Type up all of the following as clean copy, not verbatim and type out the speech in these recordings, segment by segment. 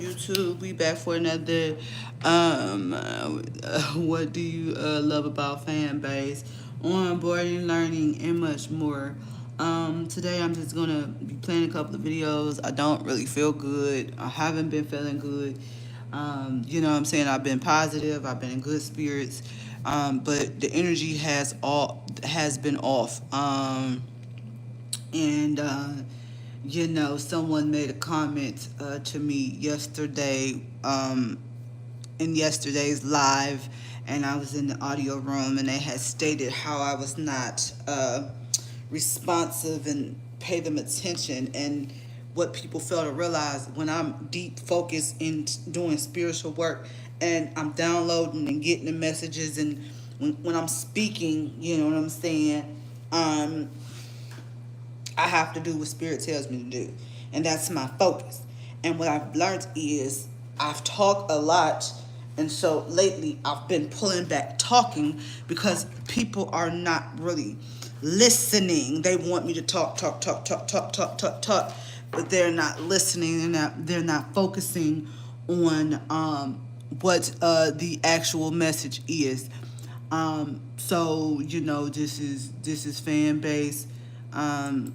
YouTube, we back for another what do you love about Fanbase, onboarding, learning, and much more. Today I'm just gonna be playing a couple of videos. I don't really feel good. I haven't been feeling good. You know what I'm saying? I've been positive, I've been in good spirits. But the energy has been off. And you know, someone made a comment to me yesterday, in yesterday's live, and I was in the audio room, and they had stated how I was not responsive and pay them attention, and what people fail to realize when I'm deep focused in doing spiritual work, and I'm downloading and getting the messages, and when I'm speaking, you know what I'm saying. Um, I have to do what spirit tells me to do. And that's my focus. And what I've learned is I've talked a lot. And so lately I've been pulling back talking because people are not really listening. They want me to talk. But they're not listening. They're not focusing on what the actual message is. So you know, this is fan base. Um,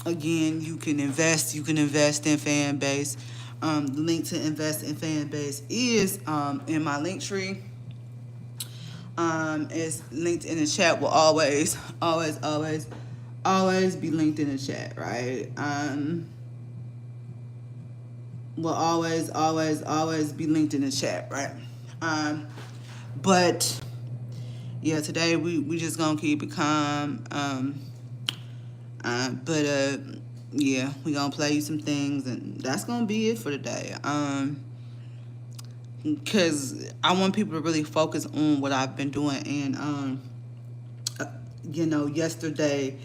Again, you can invest in Fanbase. The link to invest in Fanbase is in my link tree. It's linked in the chat. Will always be linked in the chat, right? Will always be linked in the chat, right? Um, but yeah, today we just gonna keep it calm. But yeah, we gonna play you some things, and that's gonna be it for today. Cause I want people to really focus on what I've been doing, and uh, you know, yesterday,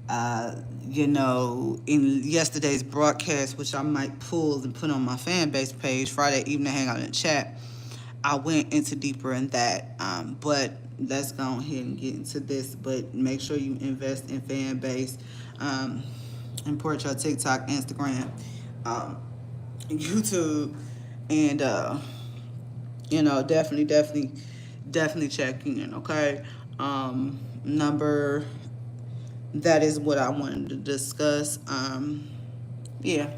in yesterday's broadcast, which I might pull and put on my fan base page, Friday evening hangout in the chat, I went into deeper in that. But let's go ahead and get into this. But make sure you invest in fan base. Import your TikTok, Instagram, um, YouTube, and you know, definitely check in. Okay. Number. That is what I wanted to discuss. Yeah.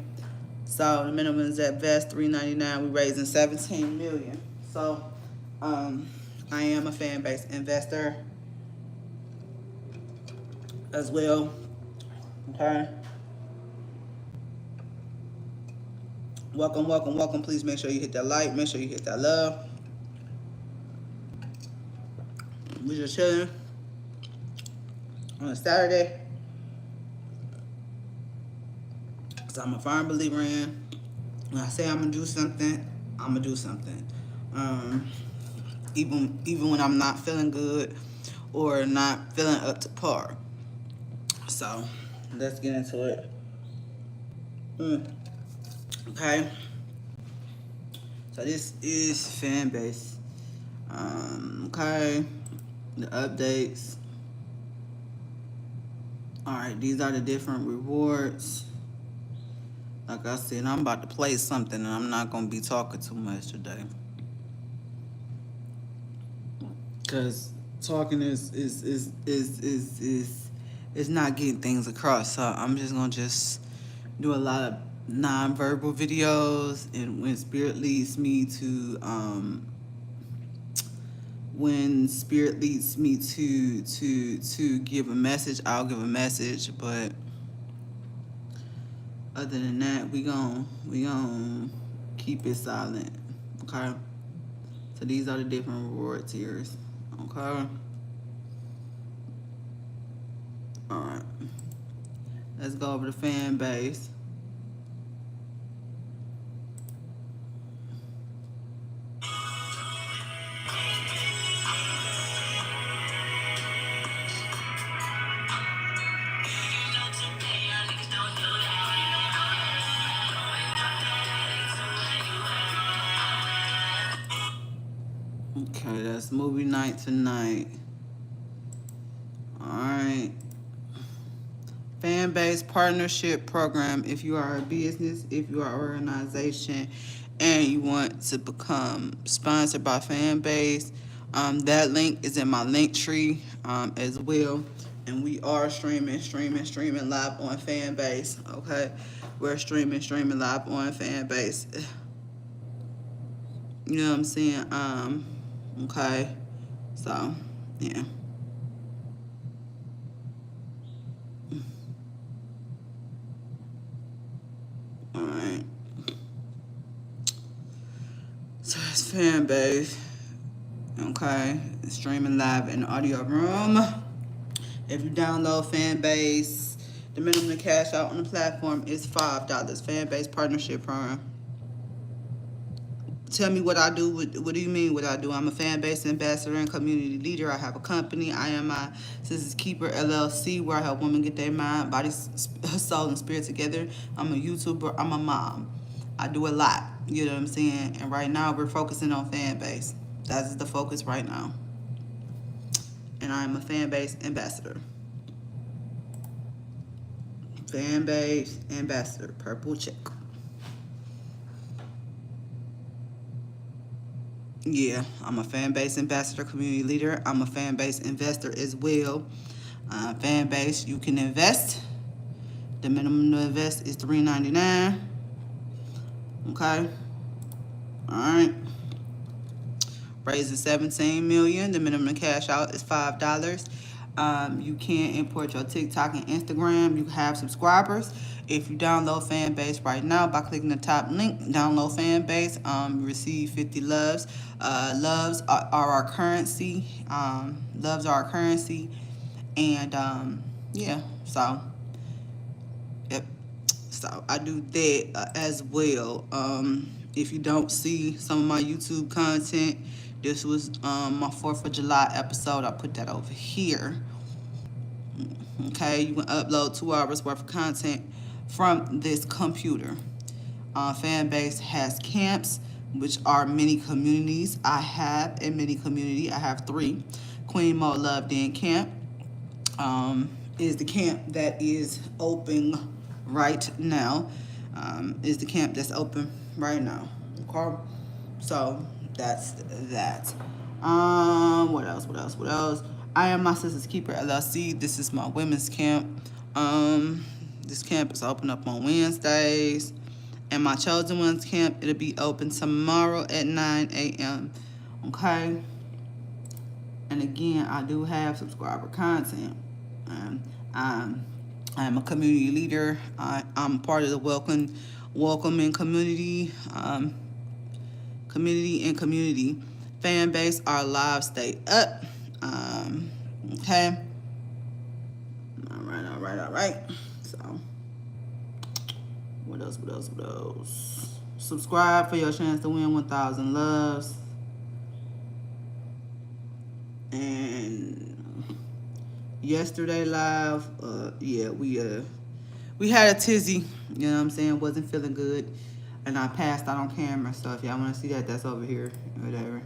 So the minimum is at vest $3.99. We're raising 17 million. So, um, I am a fan base investor as well. Okay. Welcome. Please make sure you hit that like. Make sure you hit that love. We just chilling on a Saturday. So I'm a firm believer in when I say I'm gonna do something, I'm gonna do something. Um, even when I'm not feeling good or not feeling up to par. So let's get into it. Mm, okay. So this is fan base. Okay. The updates. Alright, these are the different rewards. Like I said, I'm about to play something, and I'm not gonna be talking too much today. Cause talking is not getting things across. So I'm just gonna do a lot of non-verbal videos, and when spirit leads me to give a message, I'll give a message. But other than that, we gon' keep it silent. Okay. So these are the different reward tiers. Okay. All right. Let's go over the fan base. Okay, that's movie night tonight. All right. Fan base partnership program. If you are a business, if you are an organization, and you want to become sponsored by Fanbase, that link is in my link tree as well. And we are streaming live on Fanbase. Okay, we're streaming live on Fanbase. You know what I'm saying? Okay, so yeah. All right. So it's Fanbase. Okay, it's streaming live in the audio room. If you download Fanbase, the minimum to cash out on the platform is $5. Fanbase partnership program. Tell me what I do. What do you mean what I do? I'm a Fanbase ambassador and community leader. I have a company. I am my Sister's Keeper LLC, where I help women get their mind, body, soul, and spirit together. I'm a YouTuber. I'm a mom. I do a lot. You know what I'm saying? And right now we're focusing on Fanbase. That is the focus right now. And I am a Fanbase ambassador. Fanbase ambassador. Purple check. Yeah, I'm a Fanbase ambassador, community leader. I'm a Fanbase investor as well. Fanbase, you can invest. The minimum to invest is $3.99. Okay. All right. Raising $17 million. The minimum cash out is $5. You can import your TikTok and Instagram. You have subscribers. If you download Fanbase right now by clicking the top link, download Fanbase. Receive 50 loves. Loves are our currency. Loves are our currency. And yeah, so yep. So I do that as well. If you don't see some of my YouTube content, this was my 4th of July episode. I put that over here. Okay, you can upload 2 hours worth of content from this computer. Fanbase has camps, which are mini communities. I have a mini community. I have 3. Queen Mo Loved In Camp is the camp that is open right now. Is the camp that's open right now. Okay, so that's that. What else? I am my Sister's Keeper LLC. This is my women's camp. This camp is open up on Wednesdays. And my Chosen Ones camp, it'll be open tomorrow at 9 a.m. Okay? And again, I do have subscriber content. I'm a community leader. I'm part of the welcoming community. Community. Fanbase, our live stay up. Okay. All right. So, what else? Subscribe for your chance to win 1,000 loves. And yesterday live, we had a tizzy. You know what I'm saying? Wasn't feeling good, and I passed out on camera. So if y'all want to see that, that's over here. Whatever.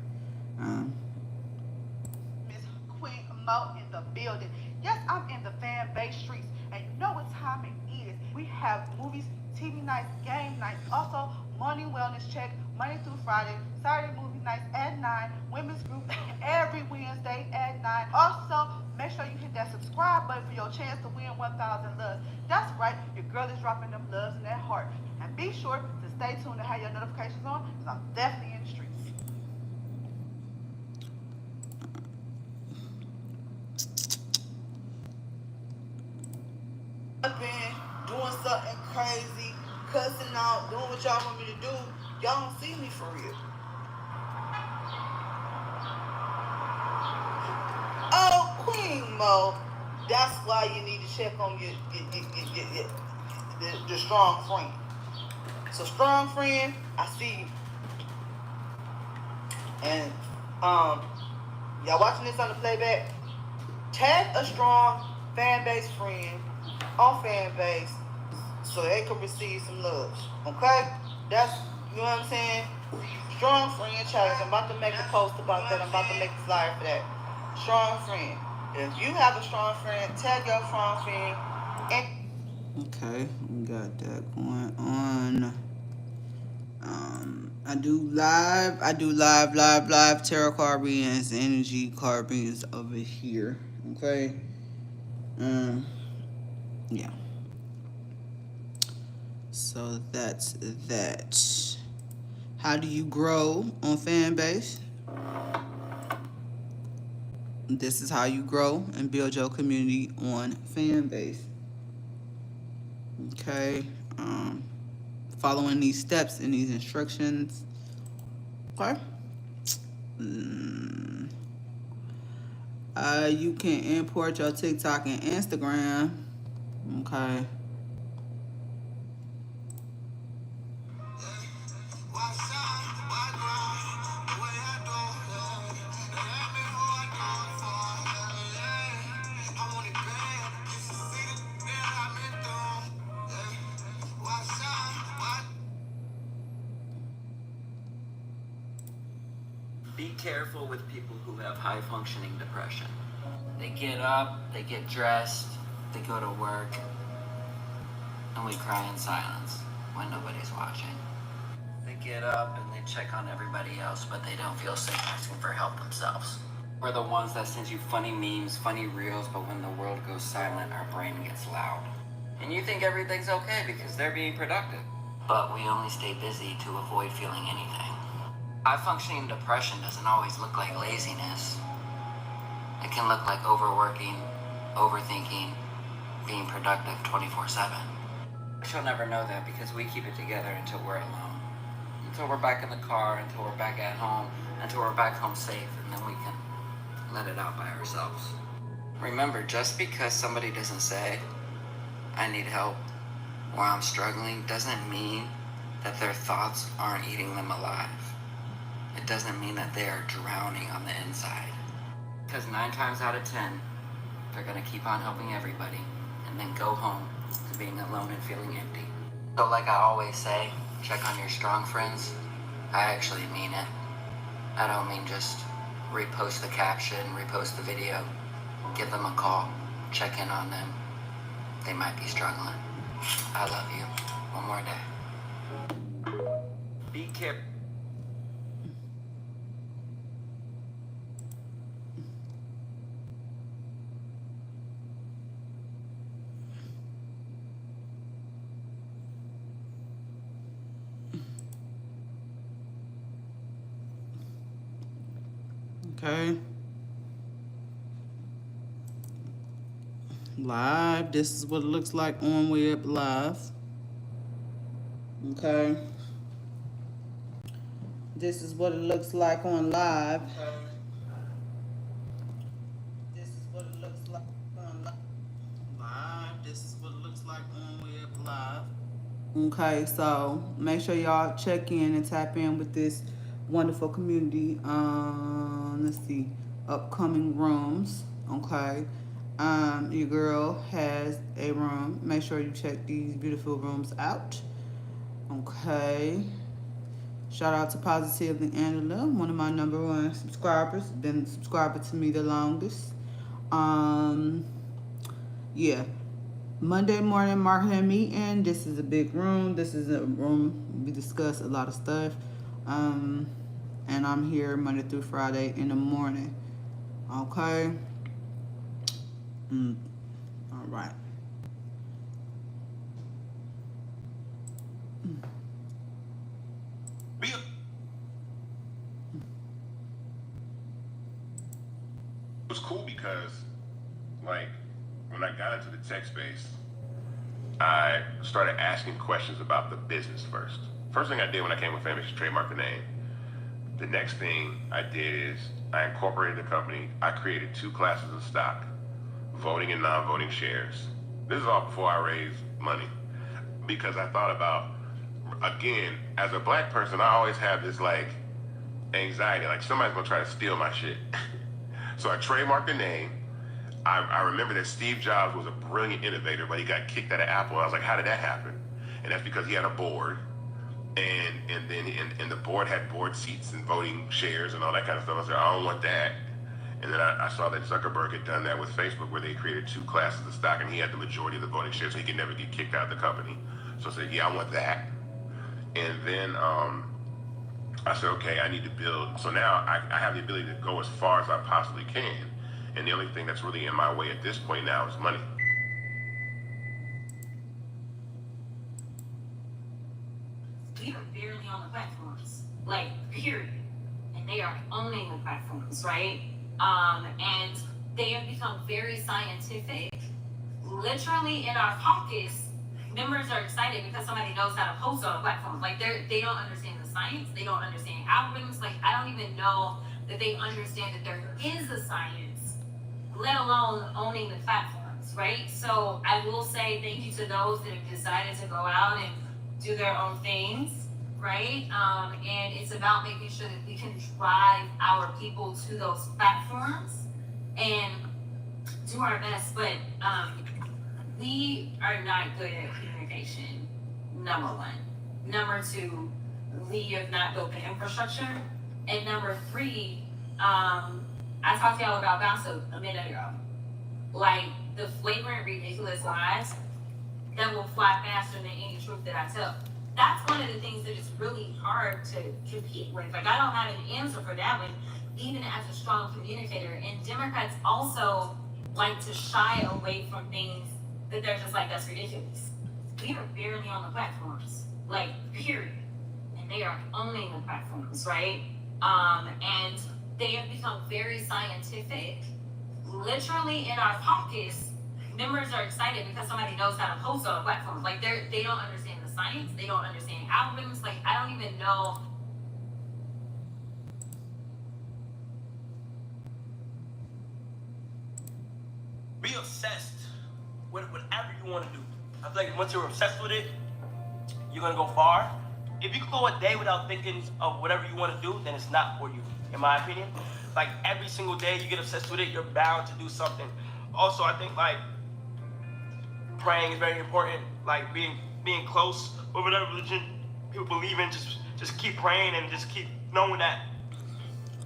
Miss Queen Mo in the building. Yes, I'm in the Fanbase streets, and you know what time it is. We have movies, TV nights, game nights, also morning wellness check, Monday through Friday, Saturday movie nights at 9, women's group every Wednesday at 9. Also, make sure you hit that subscribe button for your chance to win 1,000 loves. That's right, your girl is dropping them loves in that heart. And be sure to stay tuned and have your notifications on, because I'm definitely in the streets. Doing something crazy, cussing out, doing what y'all want me to do. Y'all don't see me for real. Oh, Queen Mo, that's why you need to check on the strong friend. So strong friend, I see you. And y'all watching this on the playback? Tag a strong Fanbase friend on Fanbase so they can receive some love. Okay? That's, you know what I'm saying? Strong friend challenge. I'm about to make a post about that. I'm about to make a flyer for that. Strong friend. If you have a strong friend, tag your strong friend. Okay, we got that going on. I do live tarot card readings, energy card readings over here. Okay. Um, yeah. So that's that. How do you grow on Fanbase? This is how you grow and build your community on Fanbase. Okay. Following these steps and these instructions. Okay. You can import your TikTok and Instagram. Okay. Be careful with people who have high functioning depression. They get up, they get dressed, they go to work, and we cry in silence when nobody's watching. They get up and they check on everybody else, but they don't feel safe asking for help themselves. We're the ones that send you funny memes, funny reels, but when the world goes silent, our brain gets loud. And you think everything's okay because they're being productive. But we only stay busy to avoid feeling anything. High functioning depression doesn't always look like laziness. It can look like overworking, overthinking, being productive 24/7. She'll never know that because we keep it together until we're alone. Until we're back in the car, until we're back at home, until we're back home safe, and then we can let it out by ourselves. Remember, just because somebody doesn't say, I need help, or I'm struggling, doesn't mean that their thoughts aren't eating them alive. It doesn't mean that they are drowning on the inside. Because 9 times out of 10, they're going to keep on helping everybody and then go home to being alone and feeling empty. So like I always say, check on your strong friends. I actually mean it. I don't mean just repost the caption, repost the video. Give them a call. Check in on them. They might be struggling. I love you. One more day. Be careful. Okay. Live. This is what it looks like on web live. Okay. This is what it looks like on live. This is what it looks like on live. This is what it looks like on web live. Okay, so make sure y'all check in and tap in with this wonderful community. Let's see, upcoming rooms. Okay. Your girl has a room. Make sure you check these beautiful rooms out. Okay. Shout out to Positively Angela, one of my #1 subscribers. Been a subscriber to me the longest. Yeah. Monday morning marketing meeting. This is a big room. This is a room we discuss a lot of stuff. And I'm here Monday through Friday in the morning. Okay. All right. It was cool because, like, when I got into the tech space, I started asking questions about the business first. First thing I did when I came with Fanbase was trademark the name. The next thing I did is I incorporated the company. I created 2 classes of stock, voting and non-voting shares. This is all before I raised money, because I thought about, again, as a black person, I always have this like anxiety, like somebody's gonna try to steal my shit. So I trademarked the name. I remember that Steve Jobs was a brilliant innovator, but he got kicked out of Apple. I was like, how did that happen? And that's because he had a board, and the board had board seats and voting shares and all that kind of stuff. I said, I don't want that. And then I saw that Zuckerberg had done that with Facebook, where they created 2 classes of stock, and he had the majority of the voting shares, so he could never get kicked out of the company. So I said, yeah, I want that. And then I said, okay, I need to build. So now I have the ability to go as far as I possibly can. And the only thing that's really in my way at this point now is money. We are barely on the platforms, like, period. And they are owning the platforms, right? And they have become very scientific. Literally in our pockets, members are excited because somebody knows how to post on a platform. Like, they don't understand the science, they don't understand algorithms. Like, I don't even know that they understand that there is a science, let alone owning the platforms, right? So I will say thank you to those that have decided to go out and do their own things, right? And it's about making sure that we can drive our people to those platforms and do our best. But we are not good at communication, number one. Number two, we have not built the infrastructure. And number three, I talked to y'all about gossip a minute ago. Like, the flagrant, ridiculous lies that will fly faster than any truth that I tell. That's one of the things that is really hard to compete with. Like, I don't have an answer for that one, even as a strong communicator. And Democrats also like to shy away from things that they're just like, that's ridiculous. We are barely on the platforms, like, period. And they are owning the platforms, right? And they have become very scientific. Literally in our pockets, members are excited because somebody knows how to post on a platform. Like, they don't understand the science, they don't understand algorithms. Like, I don't even know. Be obsessed with whatever you want to do. I feel like once you're obsessed with it, you're gonna go far. If you could go a day without thinking of whatever you want to do, then it's not for you, in my opinion. Like, every single day you get obsessed with it, you're bound to do something. Also, I think, like, praying is very important. Like, being close with whatever religion people believe in, just keep praying and just keep knowing that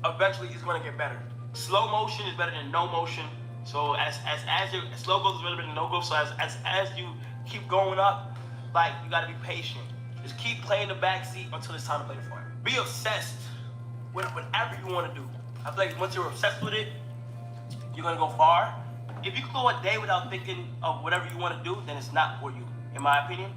eventually it's gonna get better. Slow motion is better than no motion. So as your slow growth is better than no growth. So as you keep going up, like, you gotta be patient. Just keep playing the backseat until it's time to play the front. Be obsessed with whatever you want to do. I feel like once you're obsessed with it, you're gonna go far. If you could go a day without thinking of whatever you want to do, then it's not for you, in my opinion.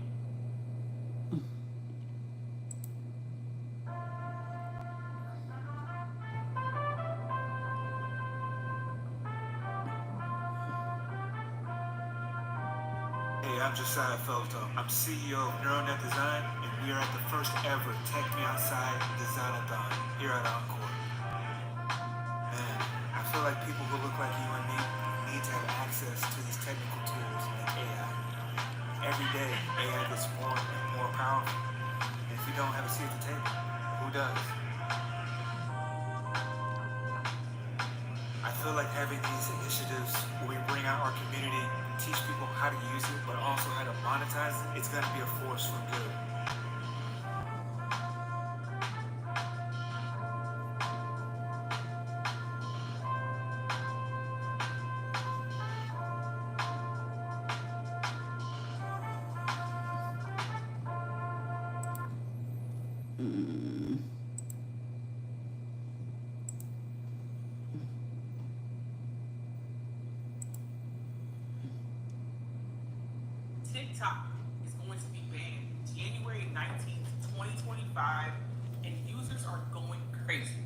Hey, I'm Josiah Felto. I'm CEO of NeuroNet Design, and we are at the first ever Tech Me Outside Design-a-thon here at Encore. Man, I feel like people who look like you and me need to have access to these technical tools like AI. Every day, AI gets more and more powerful. And if we don't have a seat at the table, who does? I feel like having these initiatives where we bring out our community, teach people how to use it, but also how to monetize it, it's going to be a force for good. TikTok is going to be banned January 19th, 2025, and users are going crazy.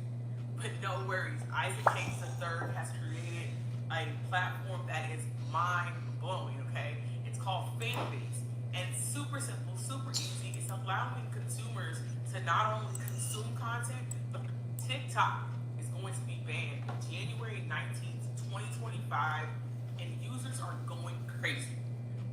But no worries, Isaac Hayes III has created a platform that is mind-blowing, okay? It's called Fanbase, and super simple, super easy. It's allowing consumers to not only consume content, but TikTok is going to be banned January 19th, 2025, and users are going crazy.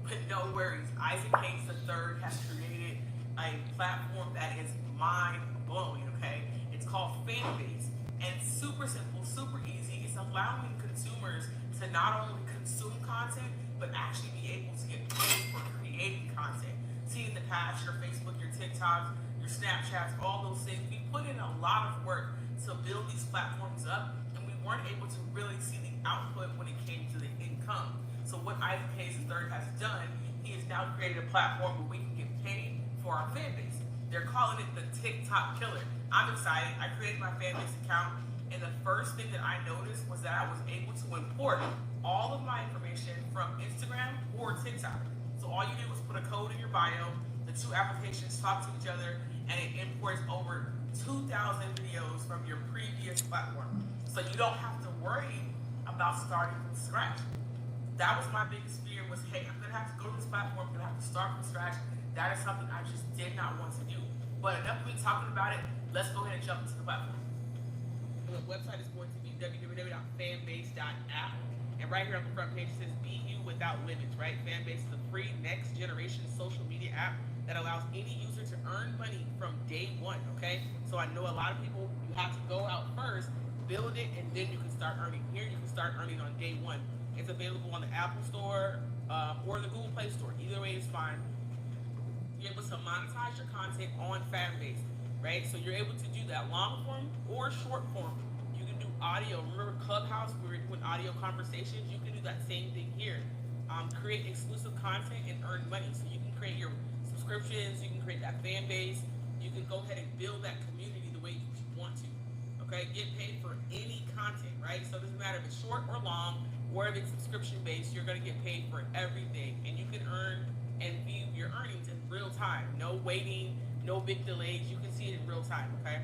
But no worries, Isaac Hayes III has created a platform that is mind-blowing, okay? It's called Fanbase, and super simple, super easy. It's allowing consumers to not only consume content, but actually be able to get paid for creating content. See, in the past, your Facebook, your TikToks, your Snapchats, all those things, we put in a lot of work to build these platforms up, and we weren't able to really see the output when it came to the income. So what Isaac Hayes III has done, he has now created a platform where we can get paid for our fan base. They're calling it the TikTok killer. I'm excited. I created my Fanbase account, and the first thing that I noticed was that I was able to import all of my information from Instagram or TikTok. So all you do is put a code in your bio, the two applications talk to each other, and it imports over 2,000 videos from your previous platform. So you don't have to worry about starting from scratch. That was my biggest fear was, hey, I'm gonna have to go to this platform, I'm gonna have to start from scratch. That is something I just did not want to do. But enough of me talking about it, let's go ahead and jump into the platform. The website is going to be www.fanbase.app. And right here on the front page it says "Be You Without Limits," right? Fanbase is a free next generation social media app that allows any user to earn money from day one, okay? So I know a lot of people, you have to go out first, build it, and then you can start earning. Here you can start earning on day one. It's available on the Apple Store or the Google Play Store. Either way is fine. You're able to monetize your content on Fanbase, right? So you're able to do that long form or short form. You can do audio. Remember Clubhouse, we were doing audio conversations? You can do that same thing here. Create exclusive content and earn money. So you can create your subscriptions, you can create that fan base, you can go ahead and build that community the way you want to. Okay, get paid for any content, right? So it doesn't matter if it's short or long, or if it's subscription based, you're gonna get paid for everything. And you can earn and view your earnings in real time. No waiting, no big delays, you can see it in real time, okay?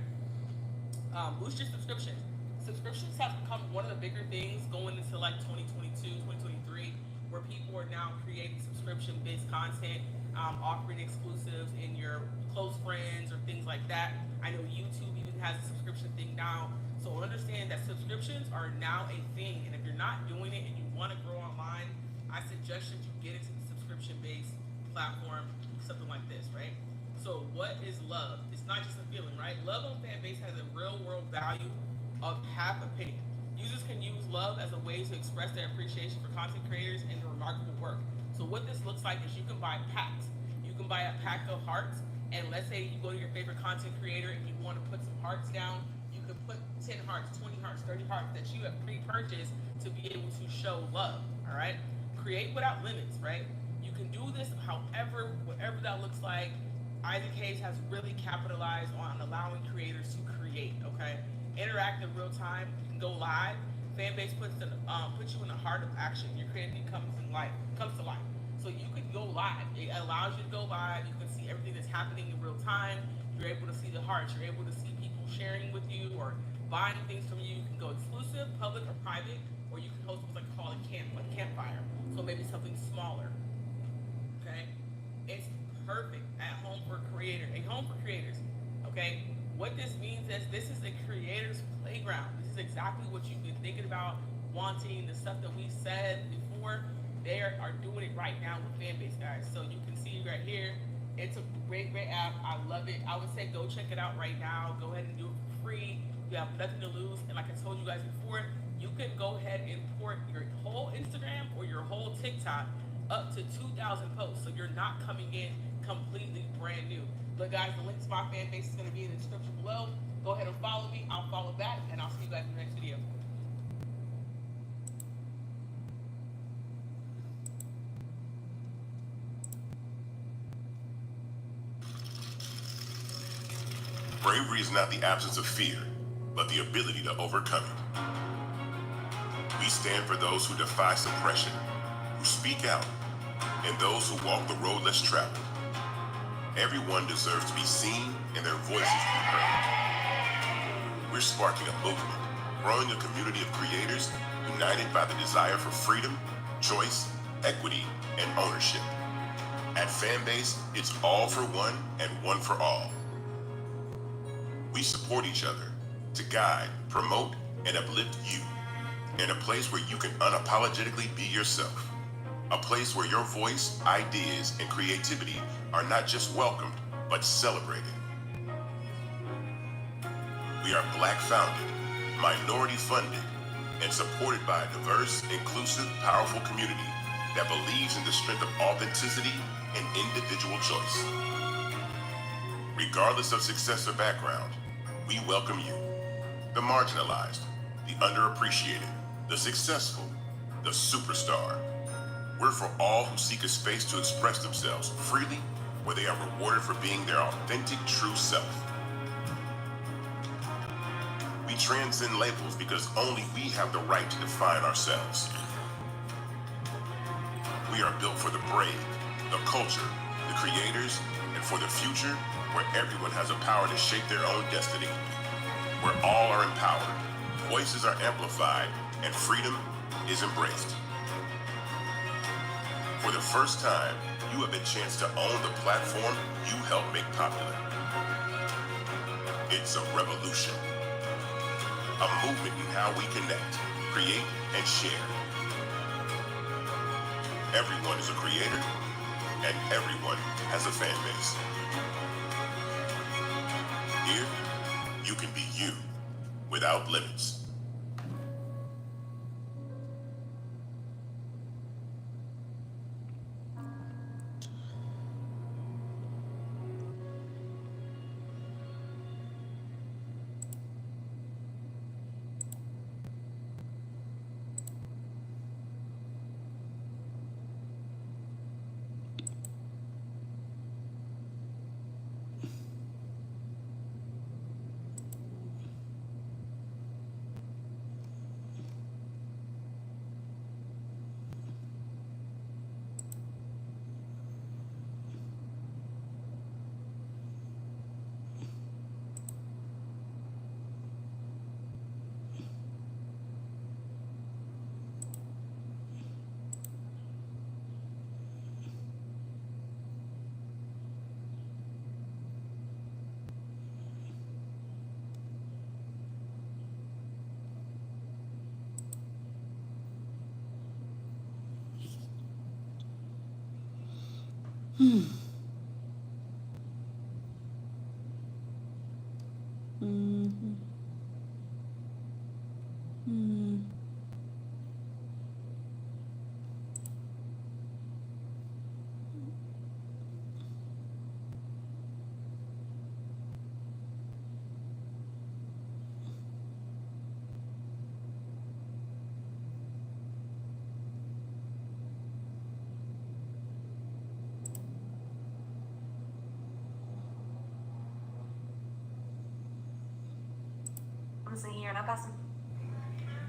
Boost your subscriptions. Subscriptions have become one of the bigger things going into like 2022, 2023, where people are now creating subscription-based content, offering exclusives in your close friends or things like that. I know YouTube even has a subscription thing now. So understand that subscriptions are now a thing, and if you're not doing it and you want to grow online, I suggest that you get into the subscription-based platform, something like this, right? So what is love? It's not just a feeling, right? Love on Fanbase has a real-world value of half a penny. Users can use love as a way to express their appreciation for content creators and their remarkable work. So what this looks like is you can buy packs. You can buy a pack of hearts, and let's say you go to your favorite content creator and you want to put some hearts down, you can put 10 hearts, 20 hearts, 30 hearts that you have pre-purchased to be able to show love, all right? Create without limits, right? You can do this however, whatever that looks like. Isaac Hayes has really capitalized on allowing creators to create, okay? Interact in real time, you can go live. Fanbase puts you in the heart of action. Your creativity comes to life. So you can go live. It allows you to go live. You can see everything that's happening in real time. You're able to see the hearts. You're able to see people sharing with you or buying things from you. You can go exclusive, public, or private, or you can host what's like called a campfire. So maybe something smaller. Okay, it's perfect at home for a creator. A home for creators. Okay, what this means is this is a creator's playground. This is exactly what you've been thinking about, wanting, the stuff that we said before. They are doing it right now with Fanbase, guys. So you can see right here, it's a great app. I love it. I would say go check it out right now. Go ahead and do it for free. You have nothing to lose. And like I told you guys before, you can go ahead and import your whole Instagram or your whole TikTok up to 2,000 posts. So you're not coming in completely brand new. Look, guys, the link to my Fanbase is going to be in the description below. Go ahead and follow me. I'll follow back, and I'll see you guys in the next video. Bravery is not the absence of fear, but the ability to overcome it. We stand for those who defy suppression, who speak out, and those who walk the road less traveled. Everyone deserves to be seen and their voices to be heard. We're sparking a movement, growing a community of creators united by the desire for freedom, choice, equity, and ownership. At Fanbase, it's all for one and one for all. We support each other to guide, promote, and uplift you in a place where you can unapologetically be yourself. A place where your voice, ideas, and creativity are not just welcomed, but celebrated. We are Black-founded, minority-funded, and supported by a diverse, inclusive, powerful community that believes in the strength of authenticity and individual choice. Regardless of success or background, we welcome you, the marginalized, the underappreciated, the successful, the superstar. We're for all who seek a space to express themselves freely, where they are rewarded for being their authentic, true self. transcend labels because only we have the right to define ourselves. We are built for the brave, the culture, the creators, and for the future where everyone has the power to shape their own destiny. Where all are empowered, voices are amplified, and freedom is embraced. For the first time, you have the chance to own the platform you helped make popular. It's a revolution. A movement in how we connect, create, and share. Everyone is a creator, and everyone has a fan base. Here, you can be you without limits.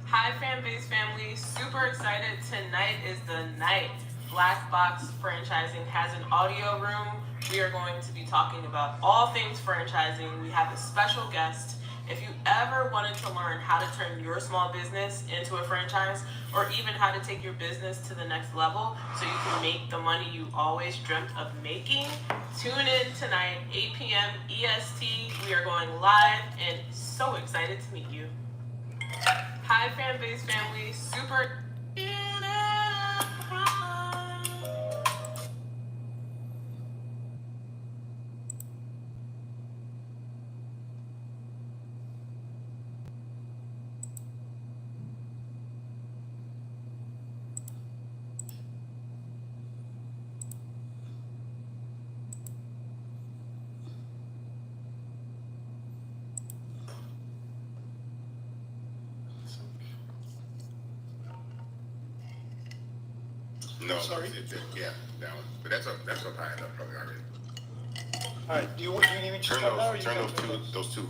Hi, Fanbase family. Super excited. Tonight is the night. Black Box Franchising has an audio room. We are going to be talking about all things franchising. We have a special guest. If you ever wanted to learn how to turn your small business into a franchise, or even how to take your business to the next level so you can make the money you always dreamt of making, tune in tonight, 8 p.m. EST. We are going live and so excited to meet you. Hi, Fanbase family. Super. No, Sorry? Yeah, that one. But that's up high enough probably already. All right, do you need me to start now? Or you Turn can those two,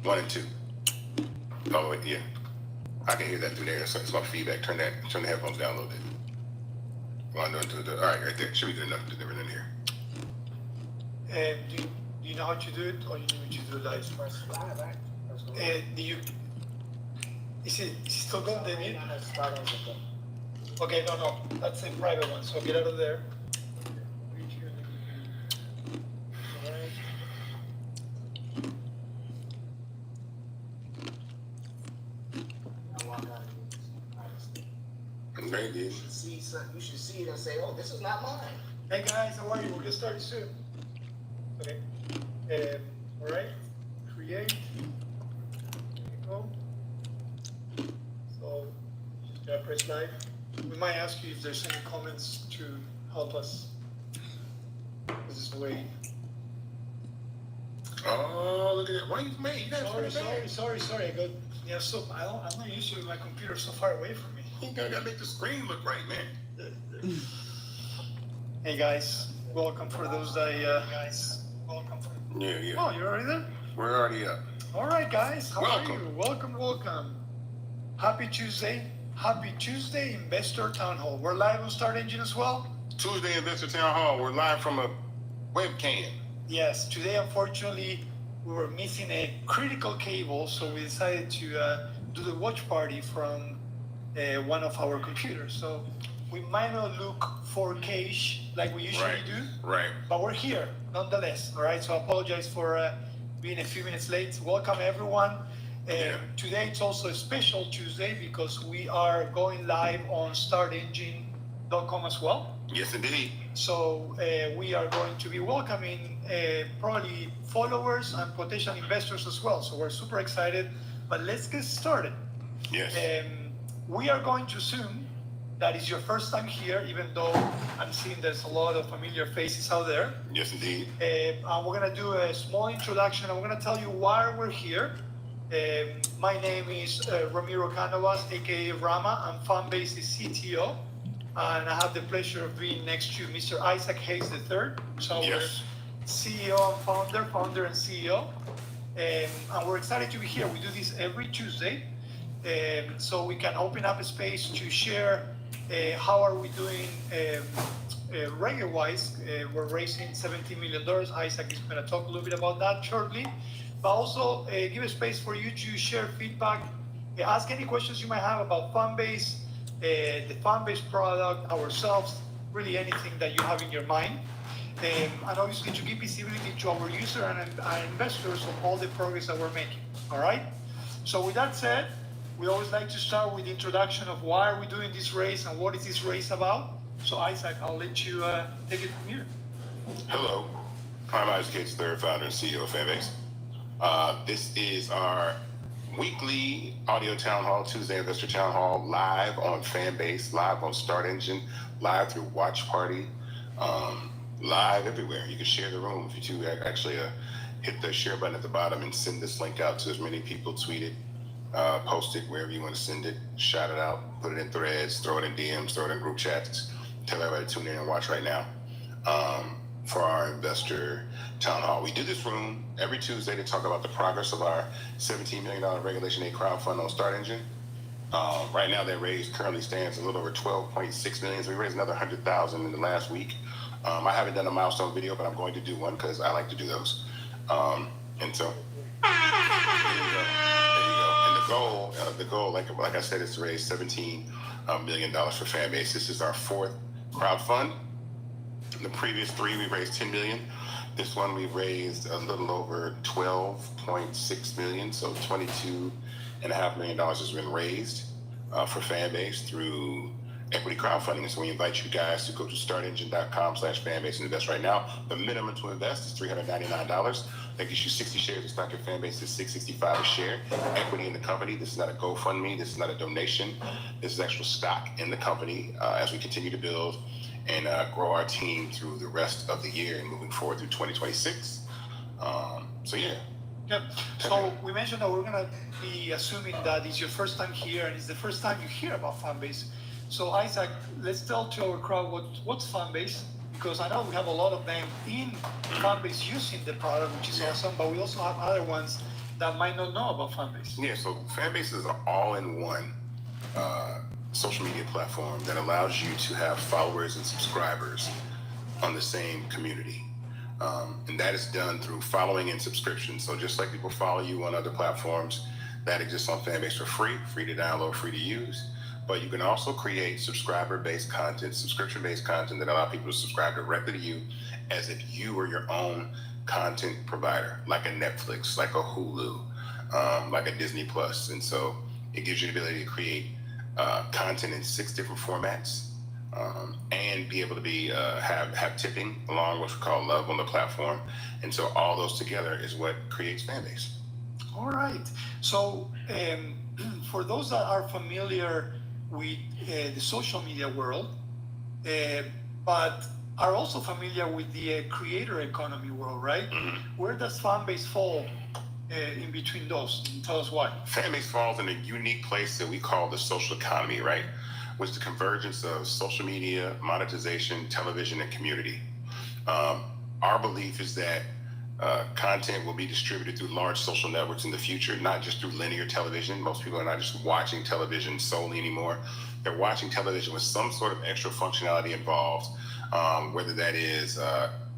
1 and 2. Oh, wait, yeah. I can hear that through there. It's my feedback. Turn the headphones down a little bit. Well, I'm doing all right, right there. Should be good enough to never in here. And do you know how to do it, or you need me to do live? Do you? Is it still going, David? Okay, no, that's a private one. So get out of there. Maybe. You should see it and say, "Oh, this is not mine." Hey guys, how are you? We're gonna start soon. Okay. All right. Create. There you go. So just gotta press live. We might ask you if there's any comments to help us. This is way. Oh, look at that. Why you made that? Sorry. I got so I'm not used to my computer so far away from me. You gotta make the screen look right, man. Hey guys, welcome for those that welcome for. Yeah. Oh, you're already there? We're already up. All right, guys. How Welcome. are you? Welcome. Happy Tuesday. Happy Tuesday, Investor Town Hall. We're live on Start Engine as well. Tuesday Investor Town Hall. We're live from a webcam. Yes, today, unfortunately, we were missing a critical cable, so we decided to do the watch party from one of our computers. So we might not look 4K like we usually do, Right. but we're here nonetheless. All right, so I apologize for being a few minutes late. Welcome, everyone. Today it's also a special Tuesday because we are going live on startengine.com as well. Yes, indeed. So we are going to be welcoming probably followers and potential investors as well. So we're super excited, but let's get started. Yes. We are going to assume that is your first time here, even though I'm seeing there's a lot of familiar faces out there. Yes, indeed. And we're going to do a small introduction. I'm going to tell you why we're here. My name is Ramiro Canovas, aka Rama. I'm Fanbase's CTO. And I have the pleasure of being next to Mr. Isaac Hayes III. So Yes. we're CEO and founder and CEO. And we're excited to be here. We do this every Tuesday. So we can open up a space to share how are we doing revenue-wise. We're raising $17 million. Isaac is going to talk a little bit about that shortly. But also give a space for you to share feedback, ask any questions you might have about Fanbase, the Fanbase product, ourselves, really anything that you have in your mind. And obviously to give visibility to our user and our investors of all the progress that we're making. All right? So with that said, we always like to start with the introduction of why are we doing this race and what is this race about. So Isaac, I'll let you take it from here. Hello. I'm Isaac Hayes III, founder and CEO of Fanbase. This is our weekly audio town hall, Tuesday Investor Town Hall, live on Fanbase, live on Start Engine, live through Watch Party, live everywhere. You can share the room if you actually hit the share button at the bottom and send this link out to as many people, tweet it, post it wherever you want to send it, shout it out, put it in threads, throw it in DMs, throw it in group chats, tell everybody to tune in and watch right now. For our investor town hall. We do this room every Tuesday to talk about the progress of our $17 million Regulation A crowdfund on Start Engine. Right now, that raise currently stands a little over 12.6 million. So we raised another 100,000 in the last week. I haven't done a milestone video, but I'm going to do one because I like to do those. And so there you go. And the goal, like I said, is to raise $17 million for Fanbase. This is our fourth crowdfund. The previous three, we raised 10 million. This one, we raised a little over 12.6 million. So $22.5 million has been raised for Fanbase through equity crowdfunding. So we invite you guys to go to startengine.com/fanbase and invest right now. The minimum to invest is $399. That gives you 60 shares of stock in Fanbase is $665 a share. Equity in the company. This is not a GoFundMe. This is not a donation. This is actual stock in the company as we continue to build and grow our team through the rest of the year and moving forward through 2026. So yeah. Yep. So we mentioned that we're going to be assuming that it's your first time here and it's the first time you hear about Fanbase. So Isaac, let's tell to our crowd what's Fanbase, because I know we have a lot of them in Fanbase using the product, which is awesome, but we also have other ones that might not know about Fanbase. Yeah, so Fanbase is an all-in-one social media platform that allows you to have followers and subscribers on the same community. And that is done through following and subscription. So just like people follow you on other platforms, that exists on Fanbase for free to download, free to use. But you can also create subscriber-based content, subscription-based content that allow people to subscribe directly to you as if you were your own content provider, like a Netflix, like a Hulu, like a Disney Plus. And so it gives you the ability to create content in 6 different formats and be able to be have tipping along what we call love on the platform. And so all those together is what creates Fanbase. All right. So for those that are familiar with the social media world, but are also familiar with the creator economy world, right? Mm-hmm. Where does Fanbase fall in between those? And tell us why. Fanbase falls in a unique place that we call the social economy, right? Which is the convergence of social media, monetization, television, and community. Our belief is that Content will be distributed through large social networks in the future, not just through linear television. Most people are not just watching television solely anymore. They're watching television with some sort of extra functionality involved, whether that is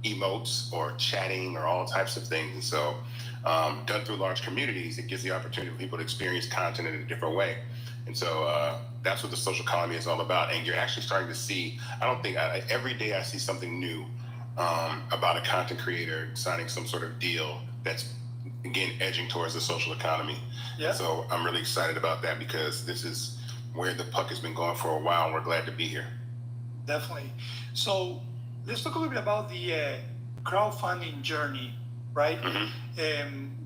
emotes or chatting or all types of things. And so, done through large communities, it gives the opportunity for people to experience content in a different way. And so that's what the social economy is all about. And you're actually starting to see, every day I see something new about a content creator signing some sort of deal that's, again, edging towards the social economy. Yeah. So I'm really excited about that because this is where the puck has been going for a while, and we're glad to be here. Definitely. So let's talk a little bit about the crowdfunding journey, right?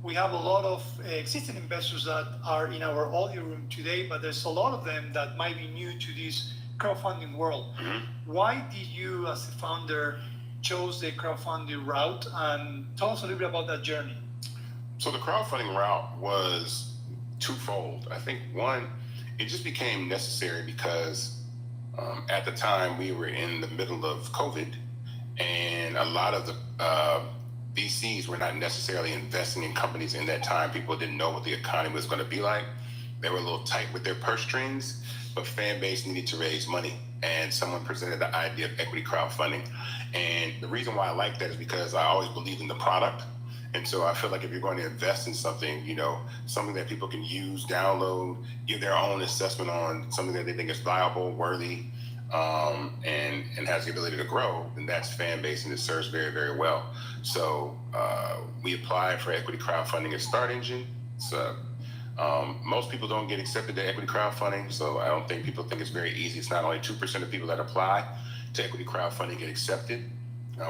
We have a lot of existing investors that are in our audio room today, but there's a lot of them that might be new to this crowdfunding world. Why did you, as a founder, chose the crowdfunding route? And tell us a little bit about that journey. So the crowdfunding route was twofold. I think one, it just became necessary because at the time we were in the middle of COVID, and a lot of the VCs were not necessarily investing in companies in that time. People didn't know what the economy was going to be like. They were a little tight with their purse strings, but Fanbase needed to raise money. And someone presented the idea of equity crowdfunding. And the reason why I like that is because I always believe in the product. And so I feel like if you're going to invest in something, something that people can use, download, give their own assessment on, something that they think is viable, worthy, and has the ability to grow, then that's Fanbase, and it serves very, very well. So we applied for equity crowdfunding at Start Engine. So most people don't get accepted to equity crowdfunding, so I don't think people think it's very easy. It's not only 2% of people that apply to equity crowdfunding get accepted.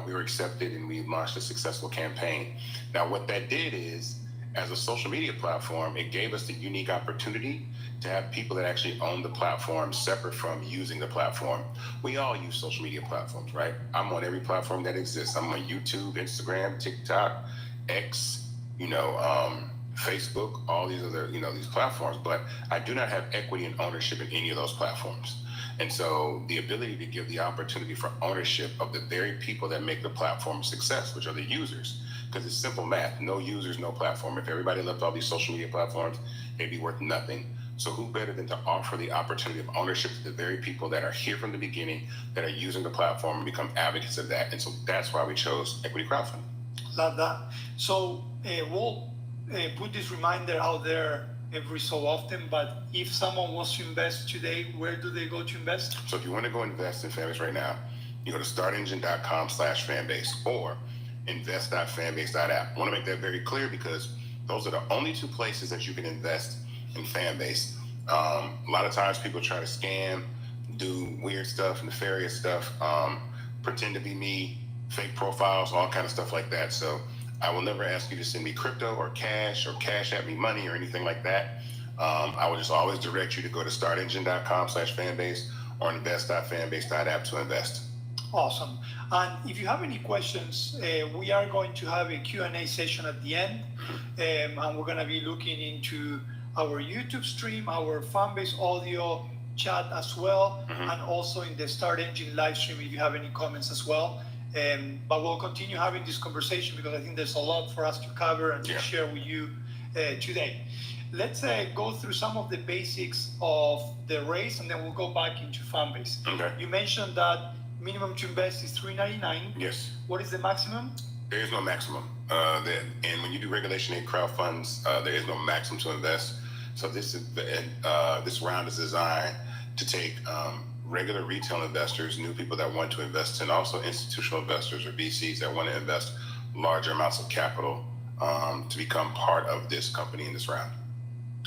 We were accepted, and we launched a successful campaign. Now, what that did is, as a social media platform, it gave us the unique opportunity to have people that actually own the platform separate from using the platform. We all use social media platforms, right? I'm on every platform that exists. I'm on YouTube, Instagram, TikTok, X, Facebook, all these other, these platforms, but I do not have equity and ownership in any of those platforms. And so the ability to give the opportunity for ownership of the very people that make the platform a success, which are the users, because it's simple math. No users, no platform. If everybody left all these social media platforms, they'd be worth nothing. So who better than to offer the opportunity of ownership to the very people that are here from the beginning, that are using the platform, and become advocates of that. And so that's why we chose equity crowdfunding. Love that. So we'll put this reminder out there every so often, but if someone wants to invest today, where do they go to invest? So if you want to go invest in Fanbase right now, you go to startengine.com/Fanbase or invest.fanbase.app. I want to make that very clear because those are the only two places that you can invest in Fanbase. A lot of times people try to scam, do weird stuff, nefarious stuff, pretend to be me, fake profiles, all kind of stuff like that. So I will never ask you to send me crypto or cash at me money or anything like that. I will just always direct you to go to startengine.com/Fanbase or invest.fanbase.app to invest. Awesome. And if you have any questions, we are going to have a Q&A session at the end. And we're going to be looking into our YouTube stream, our Fanbase audio chat as well, and also in the Start Engine live stream if you have any comments as well. But we'll continue having this conversation because I think there's a lot for us to cover and to share with you today. Let's go through some of the basics of the race, and then we'll go back into Fanbase. Okay. You mentioned that minimum to invest is $3.99. Yes. What is the maximum? There is no maximum. And when you do Regulation 8 crowdfunds, there is no maximum to invest. So this round is designed to take regular retail investors, new people that want to invest, and also institutional investors or VCs that want to invest larger amounts of capital to become part of this company in this round.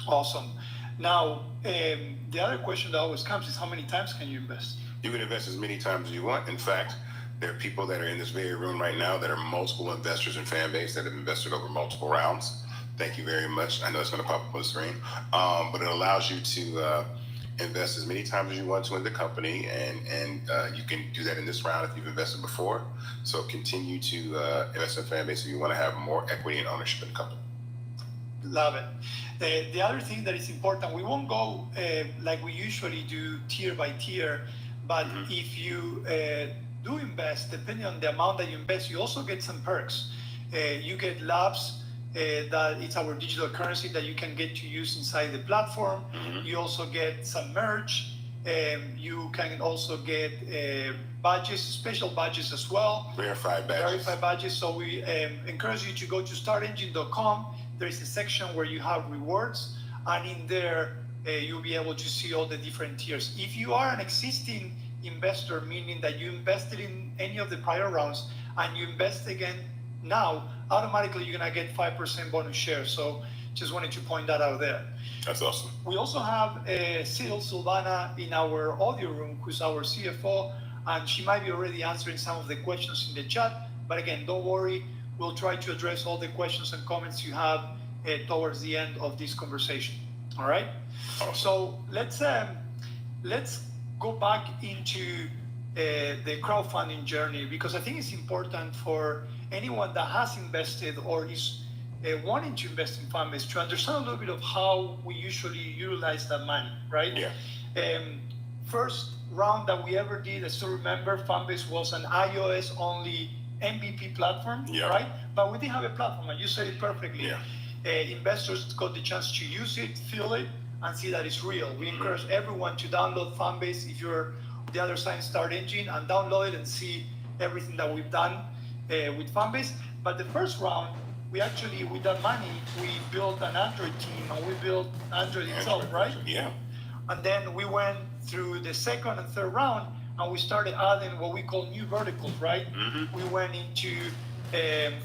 Awesome. Now, the other question that always comes is how many times can you invest? You can invest as many times as you want. In fact, there are people that are in this very room right now that are multiple investors in Fanbase that have invested over multiple rounds. Thank you very much. I know it's going to pop up on the screen, but it allows you to invest as many times as you want to in the company, and you can do that in this round if you've invested before. So continue to invest in Fanbase if you want to have more equity and ownership in the company. Love it. The other thing that is important, we won't go like we usually do tier by tier, but if you do invest, depending on the amount that you invest, you also get some perks. You get labs. That it's our digital currency that you can get to use inside the platform. You also get some merch. You can also get badges, special badges as well. Verified badges. Verified badges. So we encourage you to go to startengine.com. There is a section where you have rewards, and in there you'll be able to see all the different tiers. If you are an existing investor, meaning that you invested in any of the prior rounds and you invest again now, automatically you're gonna get 5% bonus shares. So just wanted to point that out there. That's awesome. We also have Silvana in our audio room, who's our CFO, and she might be already answering some of the questions in the chat. But again, don't worry, we'll try to address all the questions and comments you have towards the end of this conversation. All right. Awesome. So let's go back into the crowdfunding journey, because I think it's important for anyone that has invested or is wanting to invest in Fanbase to understand a little bit of how we usually utilize that money, right? Yeah. First round that we ever did, I still remember, Fanbase was an iOS only MVP platform, yeah. right? But we didn't have a platform, and you said it perfectly. Yeah. Investors got the chance to use it, feel it, and see that it's real. We encourage everyone to download Fanbase if you're the other side, Start Engine, and download it and see everything that we've done with Fanbase. But the first round, we actually, with that money, we built an Android team, and we built Android itself, right? Yeah. And then we went through the second and third round, and we started adding what we call new verticals, right? We went into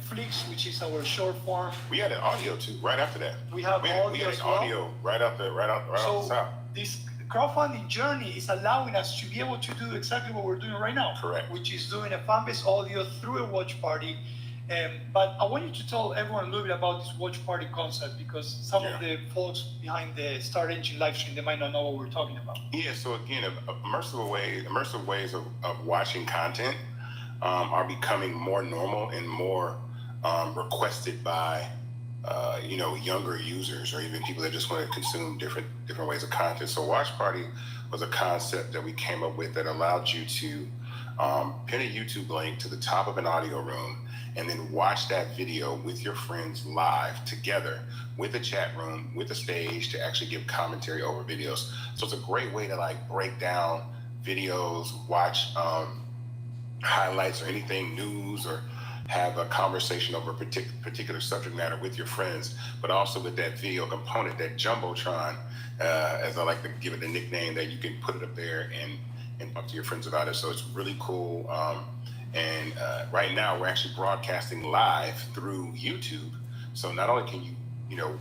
Flix, which is our short form. We had an audio too, right after that. We have audio. We had as an well. audio right off the top. This crowdfunding journey is allowing us to be able to do exactly what we're doing right now. Correct. Which is doing a Fanbase audio through a watch party. But I want you to tell everyone a little bit about this watch party concept, because some of the folks behind the Start Engine live stream, they might not know what we're talking about. Yeah, so again, immersive ways of watching content are becoming more normal and more requested by younger users, or even people that just want to consume different ways of content. So watch party was a concept that we came up with that allowed you to pin a YouTube link to the top of an audio room and then watch that video with your friends live together with a chat room, with a stage to actually give commentary over videos. So it's a great way to break down videos, watch highlights or anything, news, or have a conversation over a particular subject matter with your friends, but also with that video component, that Jumbotron, as I like to give it the nickname, that you can put it up there and talk to your friends about it. So it's really cool. And right now we're actually broadcasting live through YouTube. So not only can you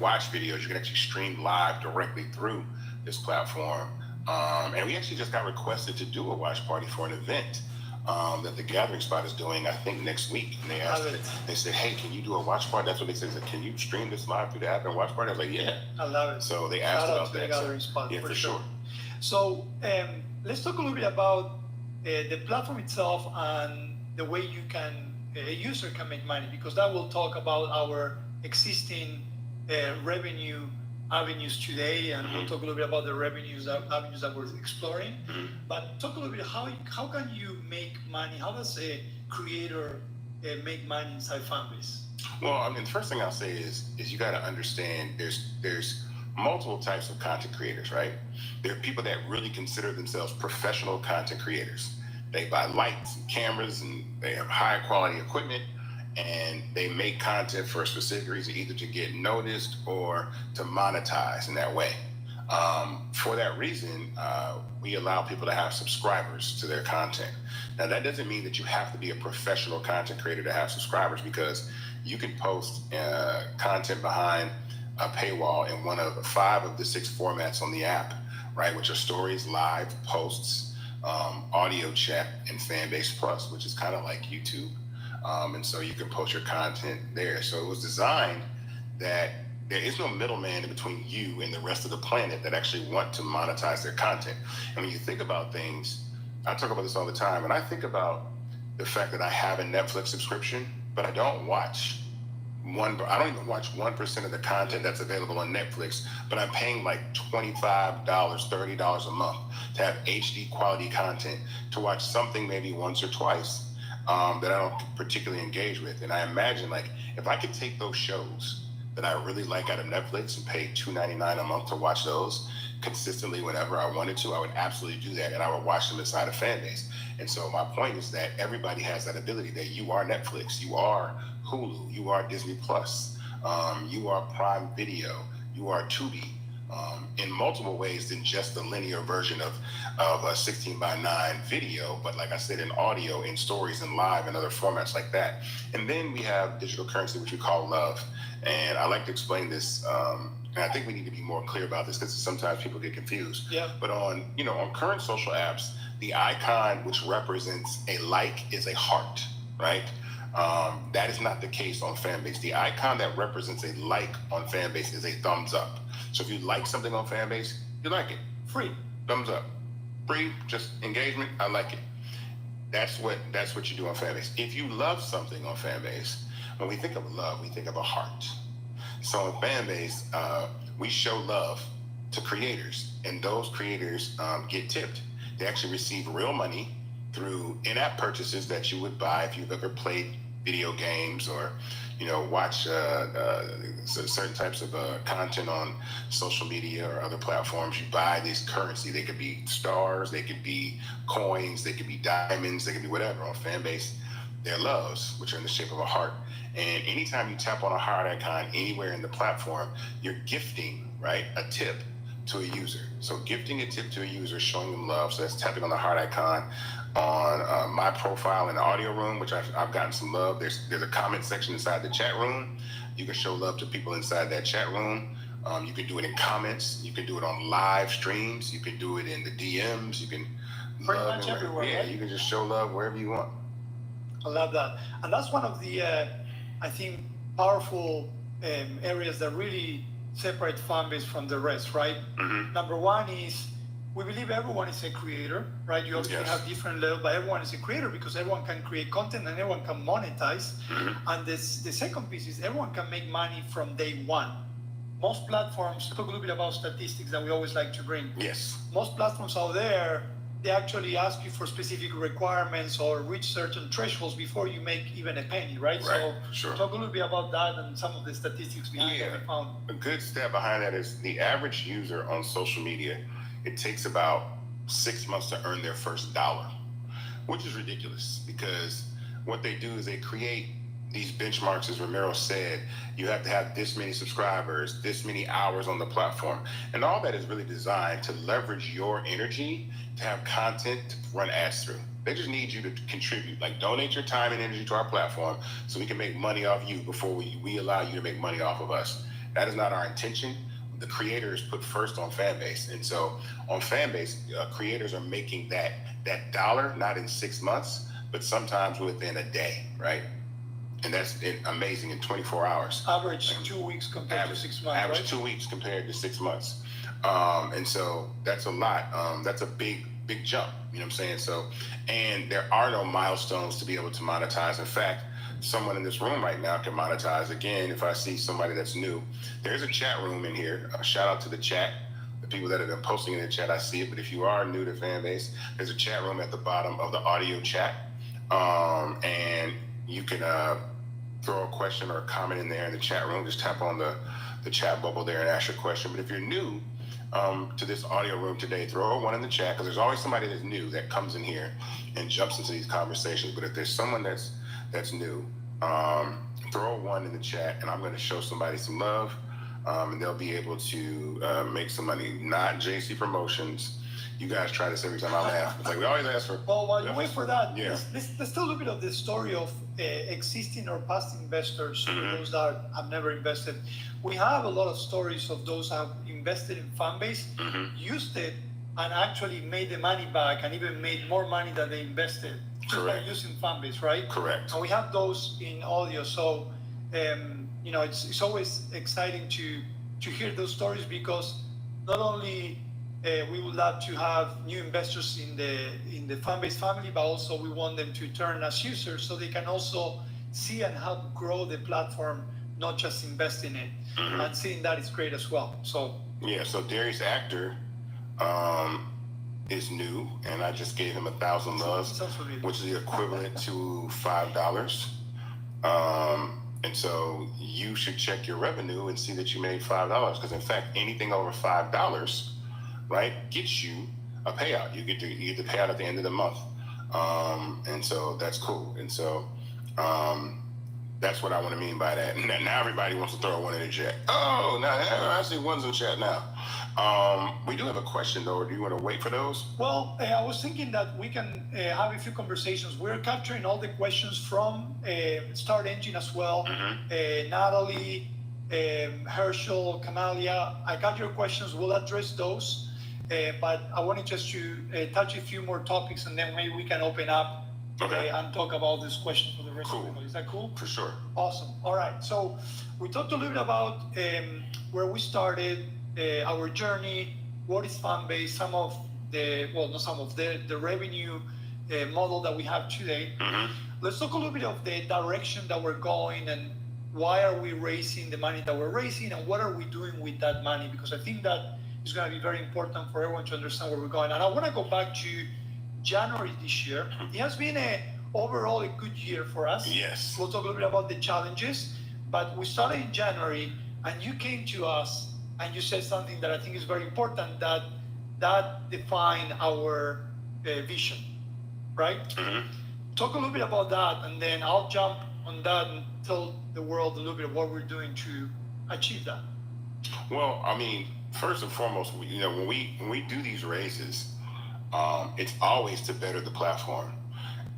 watch videos, you can actually stream live directly through this platform. And we actually just got requested to do a watch party for an event that the Gathering Spot is doing, I think, next week. And they asked, they said, hey, can you do a watch party? That's what they said. They said, can you stream this live through the app and watch party? I was like, yeah. I love it. So they asked about that. Gathering Spot, yeah, for sure. So let's talk a little bit about the platform itself and the way a user can make money, because that will talk about our existing revenue avenues today, and we'll talk a little bit about the avenues that we're exploring. But talk a little bit how can you make money? How does a creator make money inside Fanbase? Well, I mean, the first thing I'll say is you got to understand there's multiple types of content creators, right? There are people that really consider themselves professional content creators. They buy lights and cameras, and they have high quality equipment, and they make content for a specific reason, either to get noticed or to monetize in that way. For that reason, we allow people to have subscribers to their content. Now, that doesn't mean that you have to be a professional content creator to have subscribers, because you can post content behind a paywall in one of 5 of the 6 formats on the app, right? Which are stories, live, posts, audio chat, and Fanbase Plus, which is kind of like YouTube. And so you can post your content there. So it was designed that there is no middleman in between you and the rest of the planet that actually want to monetize their content. And when you think about things, I talk about this all the time, and I think about the fact that I have a Netflix subscription, but I don't even watch 1% of the content that's available on Netflix, but I'm paying like $25, $30 a month to have HD quality content, to watch something maybe once or twice. that I don't particularly engage with. And I imagine, like, if I could take those shows that I really like out of Netflix and pay $2.99 a month to watch those consistently whenever I wanted to, I would absolutely do that, and I would watch them inside of Fanbase. And so my point is that everybody has that ability. That you are Netflix, you are Hulu, you are Disney Plus, you are Prime Video, you are Tubi, in multiple ways than just the linear version of a 16:9 video, but like I said, in audio, in stories, in live, and other formats like that. And then we have digital currency, which we call love. And I like to explain this, and I think we need to be more clear about this because sometimes people get confused. Yeah. But on current social apps, the icon which represents a like is a heart, right? That is not the case on Fanbase. The icon that represents a like on Fanbase is a thumbs up. So if you like something on Fanbase, you like it. Free. Thumbs up. Free, just engagement, I like it. That's what you do on Fanbase. If you love something on Fanbase, when we think of love, we think of a heart. So on Fanbase, we show love to creators, and those creators get tipped. They actually receive real money through in-app purchases that you would buy if you've ever played video games or watch certain types of content on social media or other platforms. You buy this currency. They could be stars, they could be coins, they could be diamonds, they could be whatever. On Fanbase, they're loves, which are in the shape of a heart. And anytime you tap on a heart icon anywhere in the platform, you're gifting, right, a tip to a user. So gifting a tip to a user, showing them love. So that's tapping on the heart icon on my profile in the audio room, which I've gotten some love. There's a comment section inside the chat room. You can show love to people inside that chat room. You can do it in comments. You can do it on live streams. You can do it in the DMs. You can Pretty much everywhere. Yeah, right? you can just show love wherever you want. I love that. And that's one of the, I think, powerful areas that really separate Fanbase from the rest, right? Mm-hmm. Number one is we believe everyone is a creator, right? You obviously Yes. have different levels, but everyone is a creator because everyone can create content and everyone can monetize. Mm-hmm. And the second piece is everyone can make money from day one. Most platforms, talk a little bit about statistics that we always like to bring. Yes. Most platforms out there, they actually ask you for specific requirements or reach certain thresholds before you make even a penny, right? Right, So sure. talk a little bit about that and some of the statistics behind that we found. A good stat behind that is the average user on social media, it takes about 6 months to earn their first dollar, which is ridiculous because what they do is they create these benchmarks. As Ramiro said, you have to have this many subscribers, this many hours on the platform. And all that is really designed to leverage your energy to have content to run ads through. They just need you to contribute, like donate your time and energy to our platform so we can make money off you before we allow you to make money off of us. That is not our intention. The creator is put first on Fanbase. And so on Fanbase, creators are making that dollar, not in 6 months, but sometimes within a day, right? And that's amazing in 24 hours. Average 2 weeks compared to 6 months, Average right? 2 weeks compared to 6 months. And so that's a lot. That's a big jump, you know what I'm saying? So, and there are no milestones to be able to monetize. In fact, someone in this room right now can monetize. Again, if I see somebody that's new, there's a chat room in here. Shout out to the chat. The people that have been posting in the chat, I see it. But if you are new to Fanbase, there's a chat room at the bottom of the audio chat. And you can throw a question or a comment in there in the chat room. Just tap on the chat bubble there and ask your question. But if you're new to this audio room today, throw one in the chat because there's always somebody that's new that comes in here and jumps into these conversations. But if there's someone that's new, throw one in the chat and I'm going to show somebody some love and they'll be able to make some money. Not JC Promotions. You guys try this every time I laugh. It's like we always ask for. Well, while you wait for that, Yeah. let's tell a little bit of the story of existing or past investors, Mhm. those that have never invested. We have a lot of stories of those that have invested in Fanbase, used it, and actually made the money back and even made more money than they invested just by Correct. using Fanbase, right? Correct. And we have those in audio. So, it's always exciting to hear those stories because not only we would love to have new investors in the Fanbase family, but also we want them to turn as users so they can also see and help grow the platform, not just invest in it. And seeing that is great as well. So Yeah, so Darius Actor is new, and I just gave him 1,000 loves, which is the equivalent to $5. And so you should check your revenue and see that you made $5, because in fact, anything over $5, right, gets you a payout. You get the payout at the end of the month, and so that's cool. And so that's what I want to mean by that. Now everybody wants to throw one in the chat. Oh, now I see one's in the chat now. We do have a question though, or do you want to wait for those? Well, I was thinking that we can have a few conversations. We're capturing all the questions from Start Engine as well. Natalie, Herschel, Kamalia, I got your questions. We'll address those. But I wanted just to touch a few more topics, and then maybe we can open up and talk about this question for the rest of the day. Is that cool? For sure. Awesome. All right. So we talked a little bit about where we started, our journey, what is Fanbase, some of the, well, not some of the revenue model that we have today. Let's talk a little bit of the direction that we're going, and why are we raising the money that we're raising, and what are we doing with that money? Because I think that is going to be very important for everyone to understand where we're going. And I want to go back to January this year. It has been overall a good year for us. Yes. We'll talk a little bit about the challenges, but we started in January, and you came to us and you said something that I think is very important, that defined our vision, right? Talk a little bit about that, and then I'll jump on that and tell the world a little bit of what we're doing to achieve that. Well, I mean, first and foremost, when we do these raises, it's always to better the platform.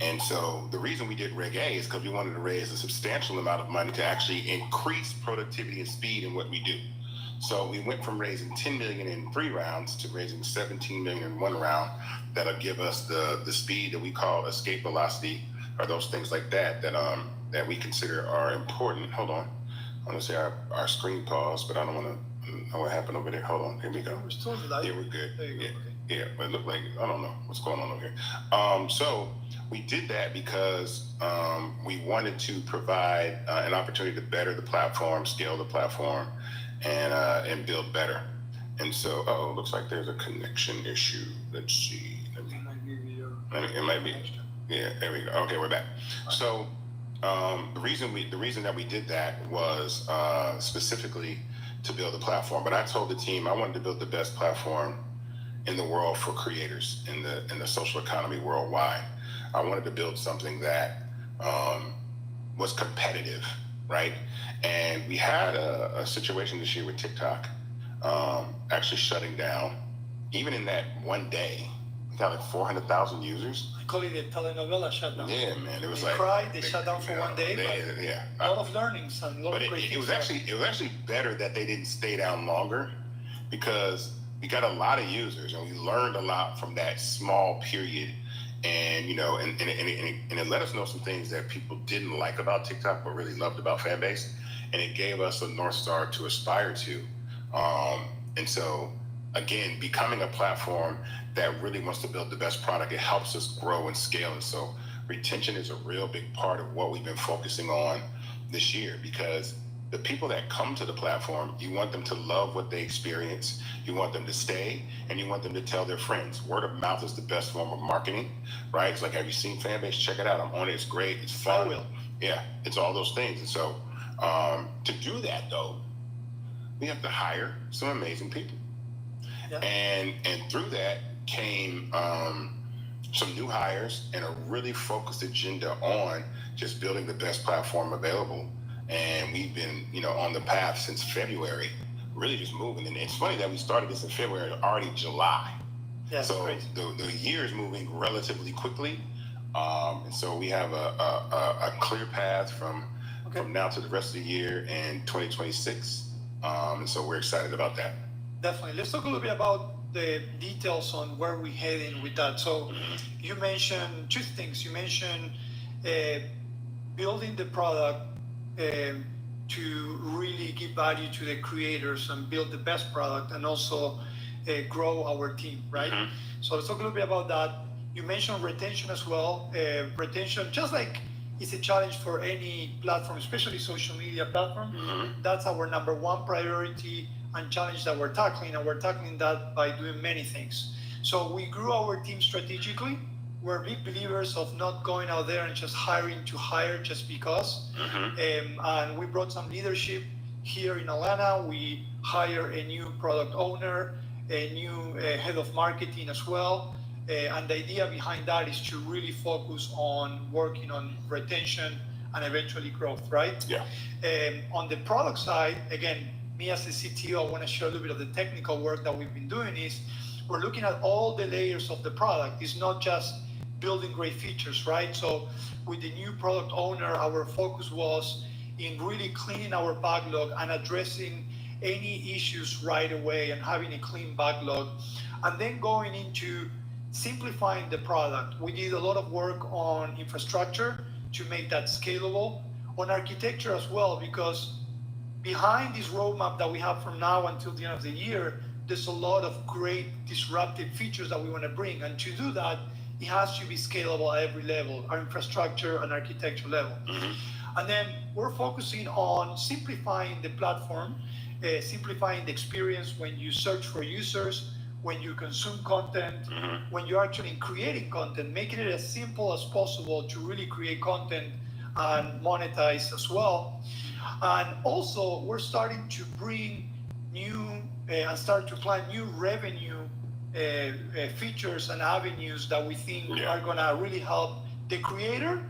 And so the reason we did Reg A is because we wanted to raise a substantial amount of money to actually increase productivity and speed in what we do. So we went from raising 10 million in 3 rounds to raising 17 million in 1 round. That'll give us the speed that we call escape velocity, or those things like that that we consider are important. Hold on. I want to say our screen paused, but I don't want to know what happened over there. Hold on. Here we go. We're still live. Yeah, we're good. There you go. Yeah, yeah, but it looked like, I don't know what's going on over here. So we did that because we wanted to provide an opportunity to better the platform, scale the platform, and build better. And so, looks like there's a connection issue. Let's see. It might be. Yeah, there we go. Okay, we're back. So the reason that we did that was specifically to build a platform. But I told the team I wanted to build the best platform in the world for creators in the social economy worldwide. I wanted to build something that was competitive, right? And we had a situation this year with TikTok actually shutting down. Even in that one day, we got like 400,000 users. I call it a telenovela shutdown. Yeah, man, it was They shut down for one day. Yeah, a lot of learnings and a lot of great things. It was actually better that they didn't stay down longer, because we got a lot of users and we learned a lot from that small period. And and it let us know some things that people didn't like about TikTok but really loved about Fanbase, and it gave us a North Star to aspire to. And so again, becoming a platform that really wants to build the best product, it helps us grow and scale. And so retention is a real big part of what we've been focusing on this year, because the people that come to the platform, you want them to love what they experience, you want them to stay, and you want them to tell their friends. Word of mouth is the best form of marketing, right? It's like, have you seen Fanbase? Check it out. I'm on it. It's great. It's fun. I will. Yeah, it's all those things. And so to do that, though, we have to hire some amazing people. Yeah. And through that came some new hires and a really focused agenda on just building the best platform available. And we've been, on the path since February, really just moving. And it's funny that we started this in February, already July. Yeah, so the year is moving relatively quickly. And so we have a clear path from now to the rest of the year and 2026. And so we're excited about that. Definitely. Let's talk a little bit about the details on where we're heading with that. So you mentioned 2 things. You mentioned building the product to really give value to the creators and build the best product, and also grow our team, right? So let's talk a little bit about that. You mentioned retention as well. Retention, just like it's a challenge for any platform, especially social media platform. That's our number 1 priority and challenge that we're tackling, and we're tackling that by doing many things. So we grew our team strategically. We're big believers of not going out there and just hiring to hire just because. And we brought some leadership here in Atlanta. We hired a new product owner, a new head of marketing as well. And the idea behind that is to really focus on working on retention and eventually growth, right? Yeah. On the product side, again, me as a CTO, I want to share a little bit of the technical work that we've been doing is we're looking at all the layers of the product. It's not just building great features, right? So with the new product owner, our focus was in really cleaning our backlog and addressing any issues right away and having a clean backlog. And then going into simplifying the product. We did a lot of work on infrastructure to make that scalable, on architecture as well, because behind this roadmap that we have from now until the end of the year, there's a lot of great disruptive features that we want to bring. And to do that, it has to be scalable at every level, our infrastructure and architecture level. And then we're focusing on simplifying the platform, simplifying the experience when you search for users, when you consume content, when you're actually creating content, making it as simple as possible to really create content and monetize as well. And also, we're starting to bring new and start to plan new revenue features and avenues that we think are going to really help the creator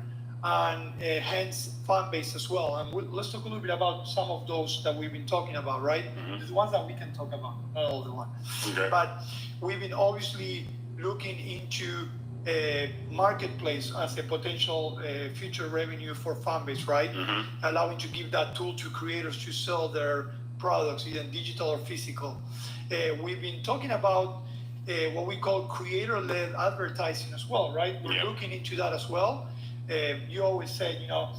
and hence Fanbase as well. And let's talk a little bit about some of those that we've been talking about, right? The ones that we can talk about, not all the ones. But we've been obviously looking into a marketplace as a potential future revenue for Fanbase, right? Allowing to give that tool to creators to sell their products, either digital or physical. We've been talking about what we call creator-led advertising as well, right? We're looking into that as well. You always say, you know,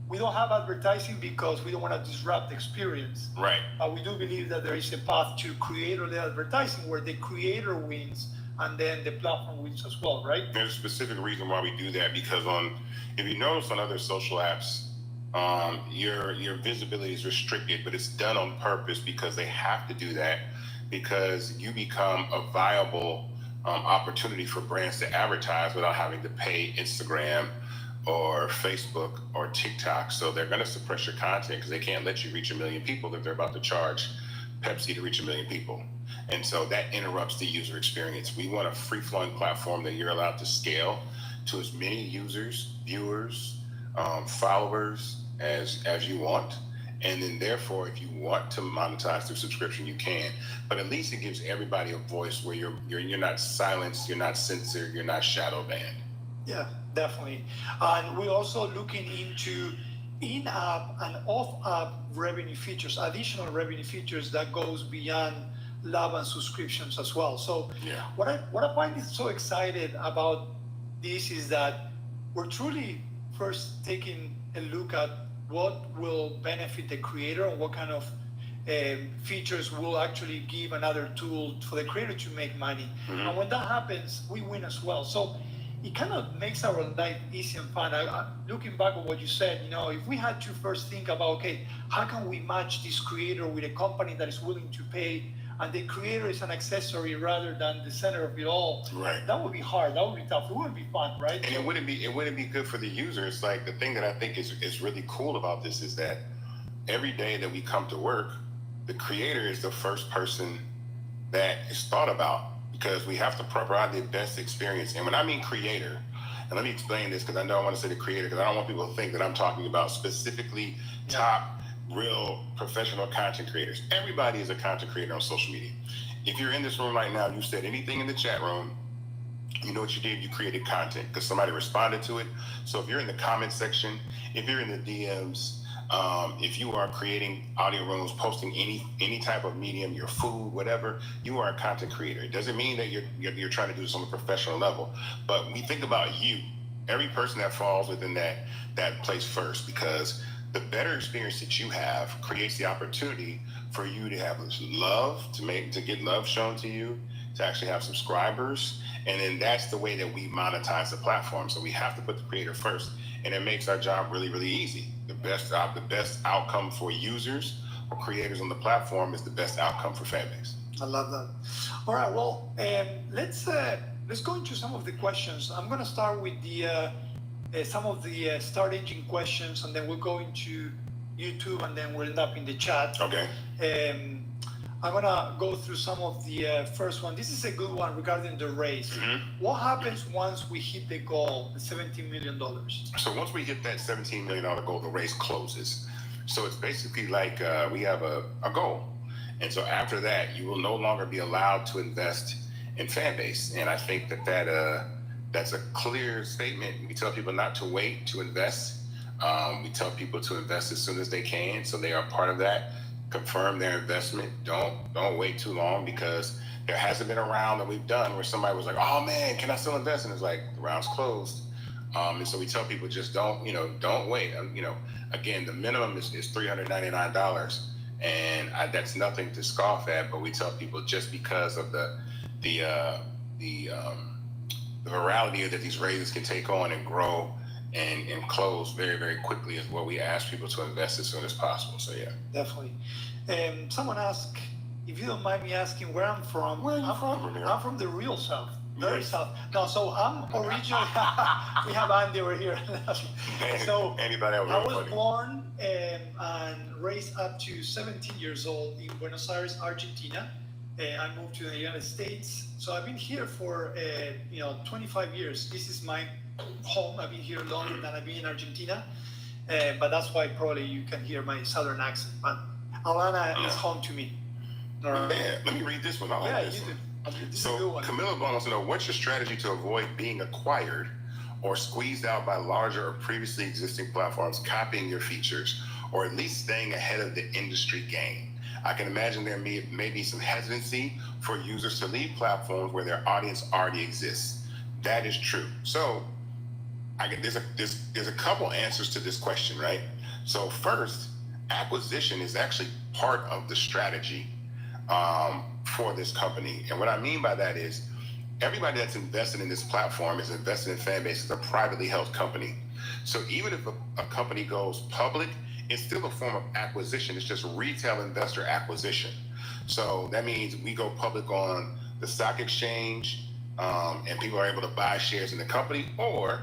we don't have advertising because we don't want to disrupt the experience. Right. But we do believe that there is a path to creator-led advertising where the creator wins and then the platform wins as well, right? There's a specific reason why we do that because if you notice on other social apps, your visibility is restricted, but it's done on purpose because they have to do that because you become a viable opportunity for brands to advertise without having to pay Instagram or Facebook or TikTok. So they're going to suppress your content because they can't let you reach 1 million people if they're about to charge Pepsi to reach 1 million people. And so that interrupts the user experience. We want a free-flowing platform that you're allowed to scale to as many users, viewers, followers as you want. And then therefore, if you want to monetize through subscription, you can. But at least it gives everybody a voice where you're not silenced, you're not censored, you're not shadow banned. Yeah, definitely. And we're also looking into in-app and off-app revenue features, additional revenue features that goes beyond lab and subscriptions as well. So what I find is so excited about this is that we're truly first taking a look at what will benefit the creator and what kind of features will actually give another tool for the creator to make money. And when that happens, we win as well. So it kind of makes our life easy and fun. Looking back at what you said, you know, if we had to first think about, okay, how can we match this creator with a company that is willing to pay and the creator is an accessory rather than the center of it all, right? That would be hard. That would be tough. It wouldn't be fun, right? And it wouldn't be good for the user. It's like the thing that I think is really cool about this is that every day that we come to work, the creator is the first person that is thought about because we have to provide the best experience. And when I mean creator, and let me explain this because I know I want to say the creator because I don't want people to think that I'm talking about specifically top real professional content creators. Everybody is a content creator on social media. If you're in this room right now, you said anything in the chat room, you know what you did? You created content because somebody responded to it. So if you're in the comment section, if you're in the DMs, if you are creating audio rooms, posting any type of medium, your food, whatever, you are a content creator. It doesn't mean that you're trying to do this on a professional level, but we think about you, every person that falls within that place first, because the better experience that you have creates the opportunity for you to have love, to get love shown to you, to actually have subscribers. And then that's the way that we monetize the platform. So we have to put the creator first, and it makes our job really, really easy. The best outcome for users or creators on the platform is the best outcome for Fanbase. I love that. All right. Well, let's go into some of the questions. I'm gonna start with the some of the start engine questions, and then we'll go into YouTube, and then we'll end up in the chat. Okay. I'm gonna go through some of the first one. This is a good one regarding the raise. Mm-hmm. What happens once we hit the goal, the $17 million? So once we hit that $17 million goal, the race closes. So it's basically like we have a goal. And so after that, you will no longer be allowed to invest in Fanbase. And I think that's a clear statement. We tell people not to wait to invest. We tell people to invest as soon as they can, so they are part of that. Confirm their investment. Don't wait too long, because there hasn't been a round that we've done where somebody was like, "Oh man, can I still invest?" And it's like, the round's closed. And so we tell people, just don't wait. Again, the minimum is $399, and that's nothing to scoff at. But we tell people, just because of the virality that these raises can take on and grow and close very, very quickly, is what we ask people to invest as soon as possible. So yeah. Definitely. Someone asked, if you don't mind me asking, where I'm from. Where are you from, Ramiro? I'm from the real South. Very Yes. South. No, so I'm originally, we have Andy over here. So Anybody else? I was born and raised up to 17 years old in Buenos Aires, Argentina. I moved to the United States. So I've been here for 25 years. This is my home. I've been here longer than I've been in Argentina. But that's why probably you can hear my southern accent. But Alana is home to me. All right. Man, let me read this one. I like this you one. do. This is a good So one. Camilla Bond wants to know, what's your strategy to avoid being acquired or squeezed out by larger or previously existing platforms copying your features, or at least staying ahead of the industry game? I can imagine there may be some hesitancy for users to leave platforms where their audience already exists. That is true. So there's a couple answers to this question, right? So first, acquisition is actually part of the strategy for this company. And what I mean by that is, everybody that's invested in this platform is invested in Fanbase as a privately held company. So even if a company goes public, it's still a form of acquisition. It's just retail investor acquisition. So that means we go public on the stock exchange, and people are able to buy shares in the company, or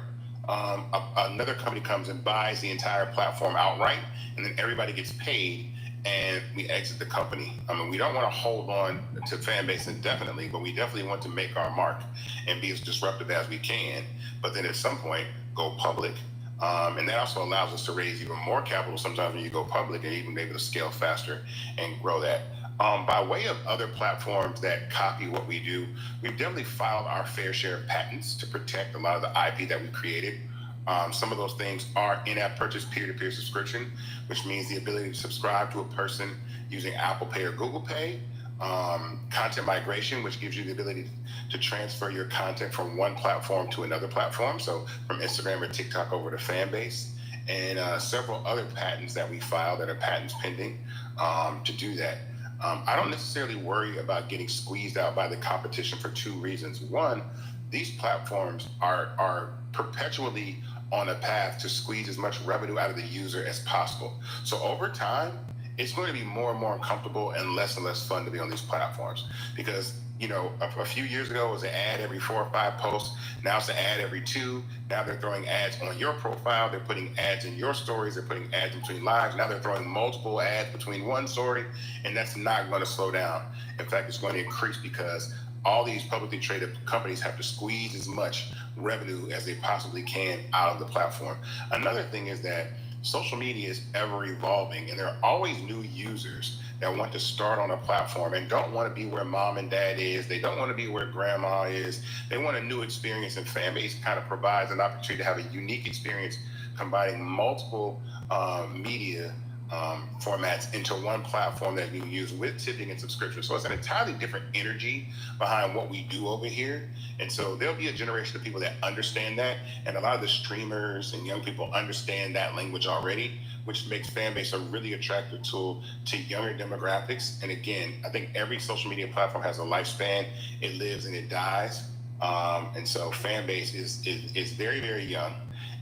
another company comes and buys the entire platform outright, and then everybody gets paid, and we exit the company. I mean, we don't want to hold on to Fanbase indefinitely, but we definitely want to make our mark and be as disruptive as we can, but then at some point go public. And that also allows us to raise even more capital sometimes when you go public, and even be able to scale faster and grow that. By way of other platforms that copy what we do, we've definitely filed our fair share of patents to protect a lot of the IP that we created. Some of those things are in-app purchase, peer-to-peer subscription, which means the ability to subscribe to a person using Apple Pay or Google Pay. Content migration, which gives you the ability to transfer your content from one platform to another platform. So from Instagram or TikTok over to Fanbase, and several other patents that we filed that are patents pending to do that. I don't necessarily worry about getting squeezed out by the competition for two reasons. One, these platforms are perpetually on a path to squeeze as much revenue out of the user as possible. So over time, it's going to be more and more uncomfortable and less fun to be on these platforms, because a few years ago it was an ad every 4 or 5 posts. Now it's an ad every 2. Now they're throwing ads on your profile. They're putting ads in your stories. They're putting ads in between lives. Now they're throwing multiple ads between one story, and that's not going to slow down. In fact, it's going to increase, because all these publicly traded companies have to squeeze as much revenue as they possibly can out of the platform. Another thing is that social media is ever evolving, and there are always new users that want to start on a platform and don't want to be where mom and dad is. They don't want to be where grandma is. They want a new experience, and Fanbase kind of provides an opportunity to have a unique experience, combining multiple media formats into one platform that you can use with tipping and subscription. So it's an entirely different energy behind what we do over here. And so there'll be a generation of people that understand that. And a lot of the streamers and young people understand that language already, which makes Fanbase a really attractive tool to younger demographics. And again, I think every social media platform has a lifespan. It lives and it dies. And so Fanbase is very, very young.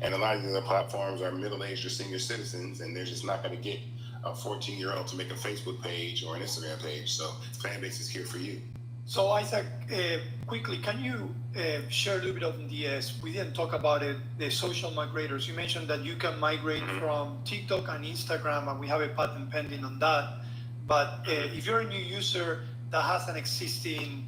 And a lot of the other platforms are middle-aged or senior citizens, and they're just not going to get a 14-year-old to make a Facebook page or an Instagram page. So Fanbase is here for you. So Isaac, quickly, can you share a little bit of the, we didn't talk about it, the social migrators. You mentioned that you can migrate from TikTok and Instagram, and we have a patent pending on that. But if you're a new user that has an existing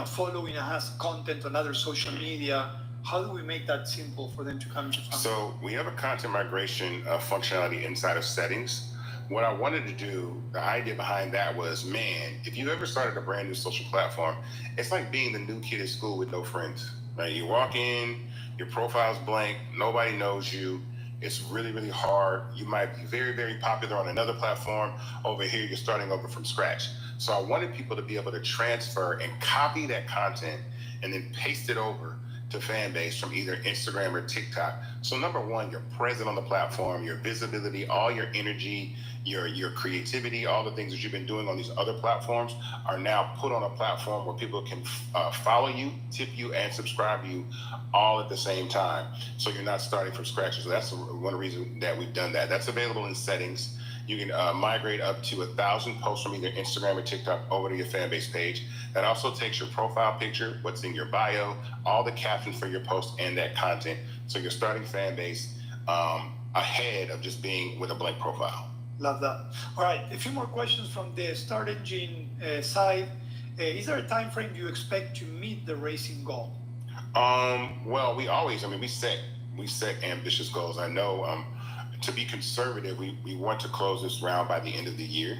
following and has content on other social media, how do we make that simple for them to come to Fanbase? So we have a content migration functionality inside of settings. What I wanted to do, the idea behind that was, man, if you ever started a brand new social platform, it's like being the new kid at school with no friends, right? You walk in, your profile's blank, nobody knows you. It's really, really hard. You might be very, very popular on another platform. Over here, you're starting over from scratch. So I wanted people to be able to transfer and copy that content and then paste it over to Fanbase from either Instagram or TikTok. So number one, you're present on the platform, your visibility, all your energy, your creativity, all the things that you've been doing on these other platforms are now put on a platform where people can follow you, tip you, and subscribe to you all at the same time. So you're not starting from scratch. So that's one reason that we've done that. That's available in settings. You can migrate up to 1,000 posts from either Instagram or TikTok over to your Fanbase page. That also takes your profile picture, what's in your bio, all the captions for your post and that content. So you're starting Fanbase ahead of just being with a blank profile. Love that. All right, a few more questions from the Start Engine side. Is there a time frame you expect to meet the racing goal? Well, we set ambitious goals. I know to be conservative, we want to close this round by the end of the year.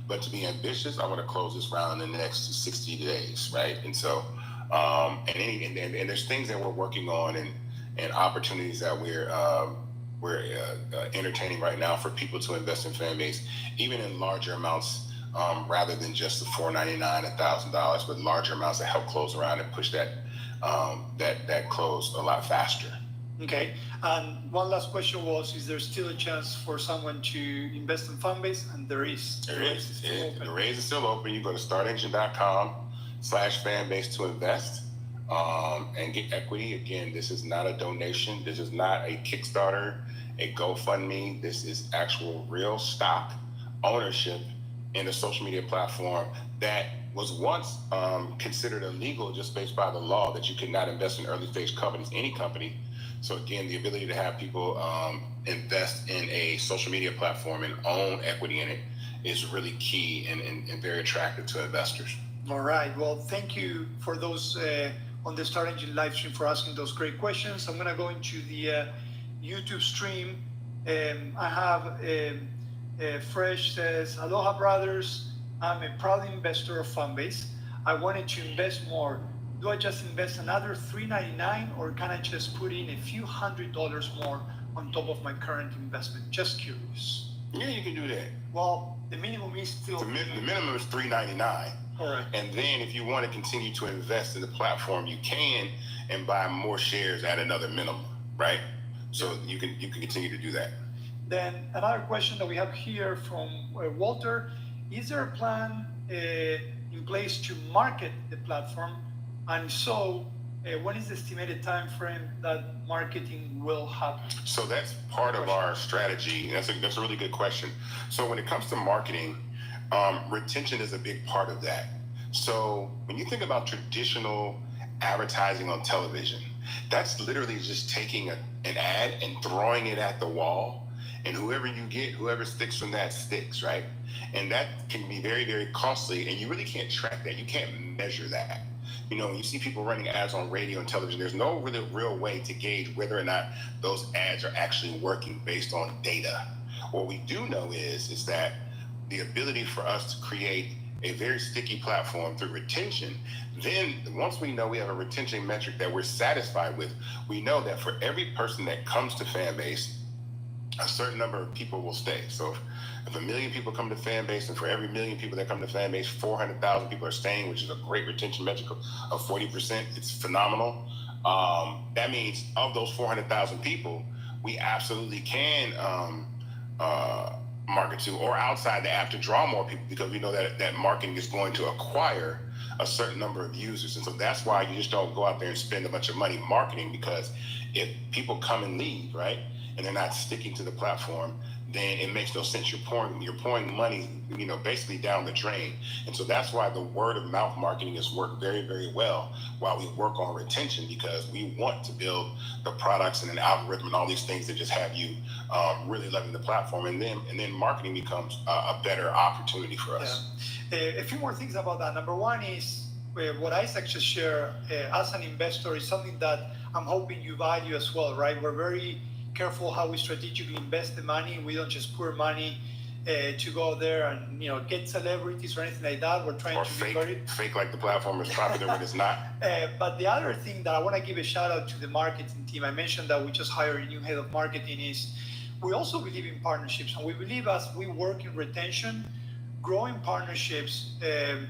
But to be ambitious, I want to close this round in the next 60 days, right? And so, and there's things that we're working on and opportunities that we're entertaining right now for people to invest in Fanbase, even in larger amounts, rather than just the $499, $1,000, but larger amounts that help close around and push that close a lot faster. Okay, and one last question was, is there still a chance for someone to invest in Fanbase? And there is. The raise is still open. You go to startengine.com/fanbase to invest and get equity. Again, this is not a donation. This is not a Kickstarter, a GoFundMe. This is actual real stock ownership in a social media platform that was once considered illegal just based by the law that you could not invest in early stage companies, any company. So again, the ability to have people invest in a social media platform and own equity in it is really key and very attractive to investors. All right. Well, thank you for those on the Start Engine live stream for asking those great questions. I'm going to go into the YouTube stream. I have Fresh says, Aloha brothers. I'm a proud investor of Fanbase. I wanted to invest more. Do I just invest another $3.99 or can I just put in a few $100s more on top of my current investment? Just curious. Yeah, you can do that. Well, the minimum is still... The minimum is $3.99. All right. And then if you want to continue to invest in the platform, you can and buy more shares at another minimum, right? So you can continue to do that. Then another question that we have here from Walter, is there a plan in place to market the platform? And so, when is the estimated time frame that marketing will happen? So that's part of our strategy. That's a really good question. So when it comes to marketing, retention is a big part of that. So when you think about traditional advertising on television, that's literally just taking an ad and throwing it at the wall, and whoever you get, whoever sticks from that sticks, right? And that can be very, very costly, and you really can't track that. You can't measure that. You know, when you see people running ads on radio and television, there's no really real way to gauge whether or not those ads are actually working based on data. What we do know is that the ability for us to create a very sticky platform through retention, then once we know we have a retention metric that we're satisfied with, we know that for every person that comes to Fanbase, a certain number of people will stay. So if 1 million people come to Fanbase, and for every 1 million people that come to Fanbase, 400,000 people are staying, which is a great retention metric of 40%. It's phenomenal. That means of those 400,000 people, we absolutely can market to, or outside the app to draw more people, because we know that marketing is going to acquire a certain number of users. And so that's why you just don't go out there and spend a bunch of money marketing, because if people come and leave, right, and they're not sticking to the platform, then it makes no sense. You're pouring money, basically down the drain. And so that's why the word of mouth marketing has worked very, very well while we work on retention, because we want to build the products and an algorithm and all these things that just have you really loving the platform. And then marketing becomes a better opportunity for us. Yeah. A few more things about that. Number one is what Isaac just shared as an investor is something that I'm hoping you value as well, right? We're very careful how we strategically invest the money. We don't just pour money to go there and get celebrities or anything like that. We're trying to fake like the platform is popular when it's not. But the other thing that I want to give a shout out to the marketing team, I mentioned that we just hired a new head of marketing, is we also believe in partnerships, and we believe as we work in retention, growing partnerships. And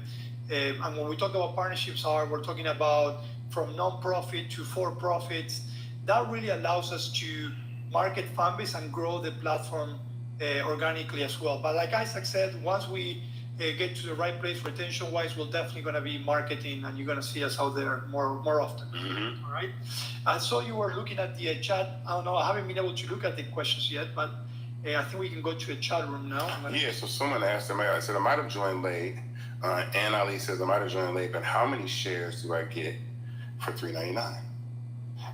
when we talk about partnerships, we're talking about from non-profit to for-profits. That really allows us to market Fanbase and grow the platform organically as well. But like Isaac said, once we get to the right place retention-wise, we're definitely going to be marketing, and you're going to see us out there more often. Mm-hmm. All right. I saw you were looking at the chat. I don't know. I haven't been able to look at the questions yet, but I think we can go to a chat room now. Yeah. So someone asked him. I said I might have joined late. And Ali says I might have joined late, but how many shares do I get for $3.99?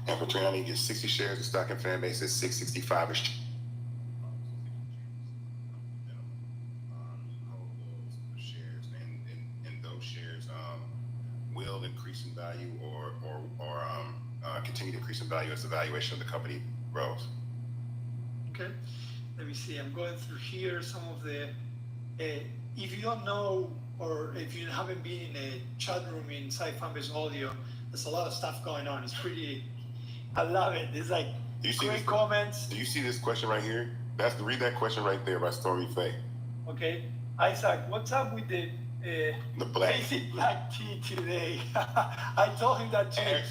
And for $3.99, you get 60 shares of stock in Fanbase at $6.65 a share. Shares and those shares will increase in value or continue to increase in value as the valuation of the company grows. Okay, let me see. I'm going through here some of the. If you don't know, or if you haven't been in a chat room inside Fanbase Audio, there's a lot of stuff going on. It's pretty. I love it. It's like great comments. Do you see this question right here? Read that question right there by Stormy Faye. Okay, Isaac, what's up with the black basic black tea today? I told him that too.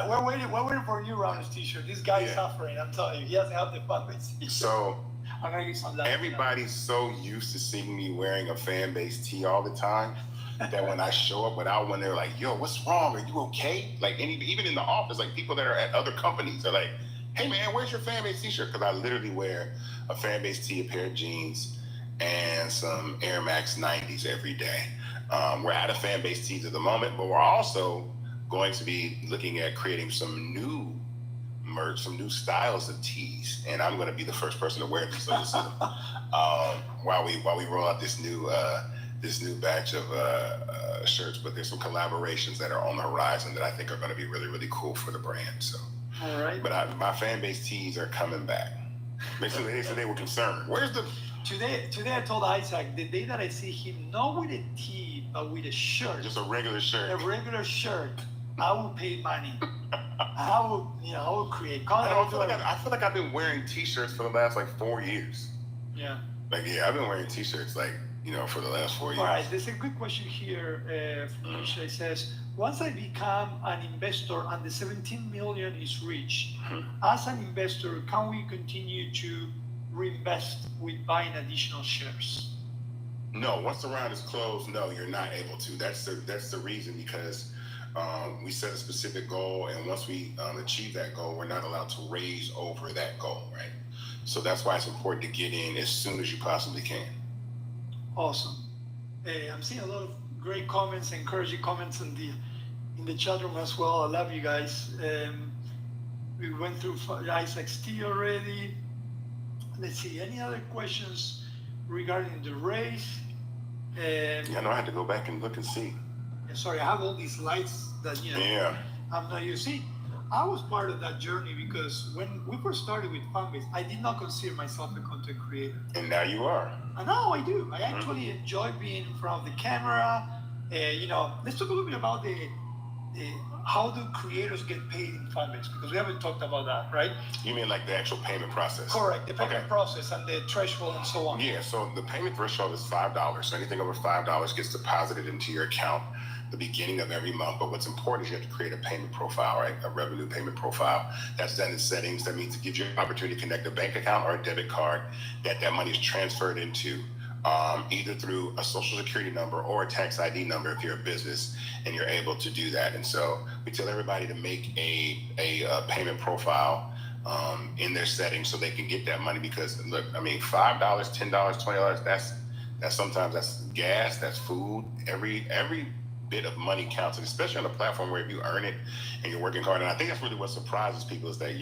We're waiting for a new Rounders t-shirt. This guy's suffering. I'm telling you, he doesn't have the Fanbase t-shirt. So I'm gonna get some. Everybody's so used to seeing me wearing a Fanbase tee all the time that when I show up without one, they're like, "Yo, what's wrong? Are you okay?" Like even in the office, like people that are at other companies are like, "Hey man, where's your Fanbase t-shirt?" Because I literally wear a Fanbase tee, a pair of jeans, and some Air Max 90s every day. We're out of Fanbase tees at the moment, but we're also going to be looking at creating some new merch, some new styles of tees, and I'm going to be the first person to wear them. So you'll see them while we roll out this new batch of shirts. But there's some collaborations that are on the horizon that I think are going to be really, really cool for the brand. So, all right. But my Fanbase tees are coming back. Basically, they said they were concerned. Where's the Today I told Isaac, the day that I see him not with a tee but with a shirt, just a regular shirt, I will pay money. I will create content. I feel like I've been wearing t-shirts for the last like 4 years. Yeah. I've been wearing t-shirts for the last 4 years. All right, there's a good question here from Misha. It says, once I become an investor and the 17 million is reached, as an investor, can we continue to reinvest with buying additional shares? No, once the round is closed, no, you're not able to. That's the reason, because we set a specific goal, and once we achieve that goal, we're not allowed to raise over that goal, right? So that's why it's important to get in as soon as you possibly can. Awesome. I'm seeing a lot of great comments, encouraging comments in the chat room as well. I love you guys. We went through Isaac's tea already. Let's see, any other questions regarding the race? I know I had to go back and look and see. Sorry, I have all these lights that, I'm not using. I was part of that journey because when we first started with Fanbase, I did not consider myself a content creator. And now you are. And now I do. I actually enjoy being in front of the camera. Let's talk a little bit about how do creators get paid in Fanbase? Because we haven't talked about that, right? You mean like the actual payment process? Correct, the payment process and the threshold and so on. Yeah, so the payment threshold is $5. So anything over $5 gets deposited into your account the beginning of every month. But what's important is you have to create a payment profile, right? A revenue payment profile. That's done in settings. That means to give you an opportunity to connect a bank account or a debit card that money is transferred into, either through a social security number or a tax ID number if you're a business, and you're able to do that. And so we tell everybody to make a payment profile in their settings so they can get that money. Because look, I mean, $5, $10, $20, that's sometimes that's gas, that's food. Every bit of money counts, and especially on a platform where if you earn it and you're working hard. And I think that's really what surprises people is that,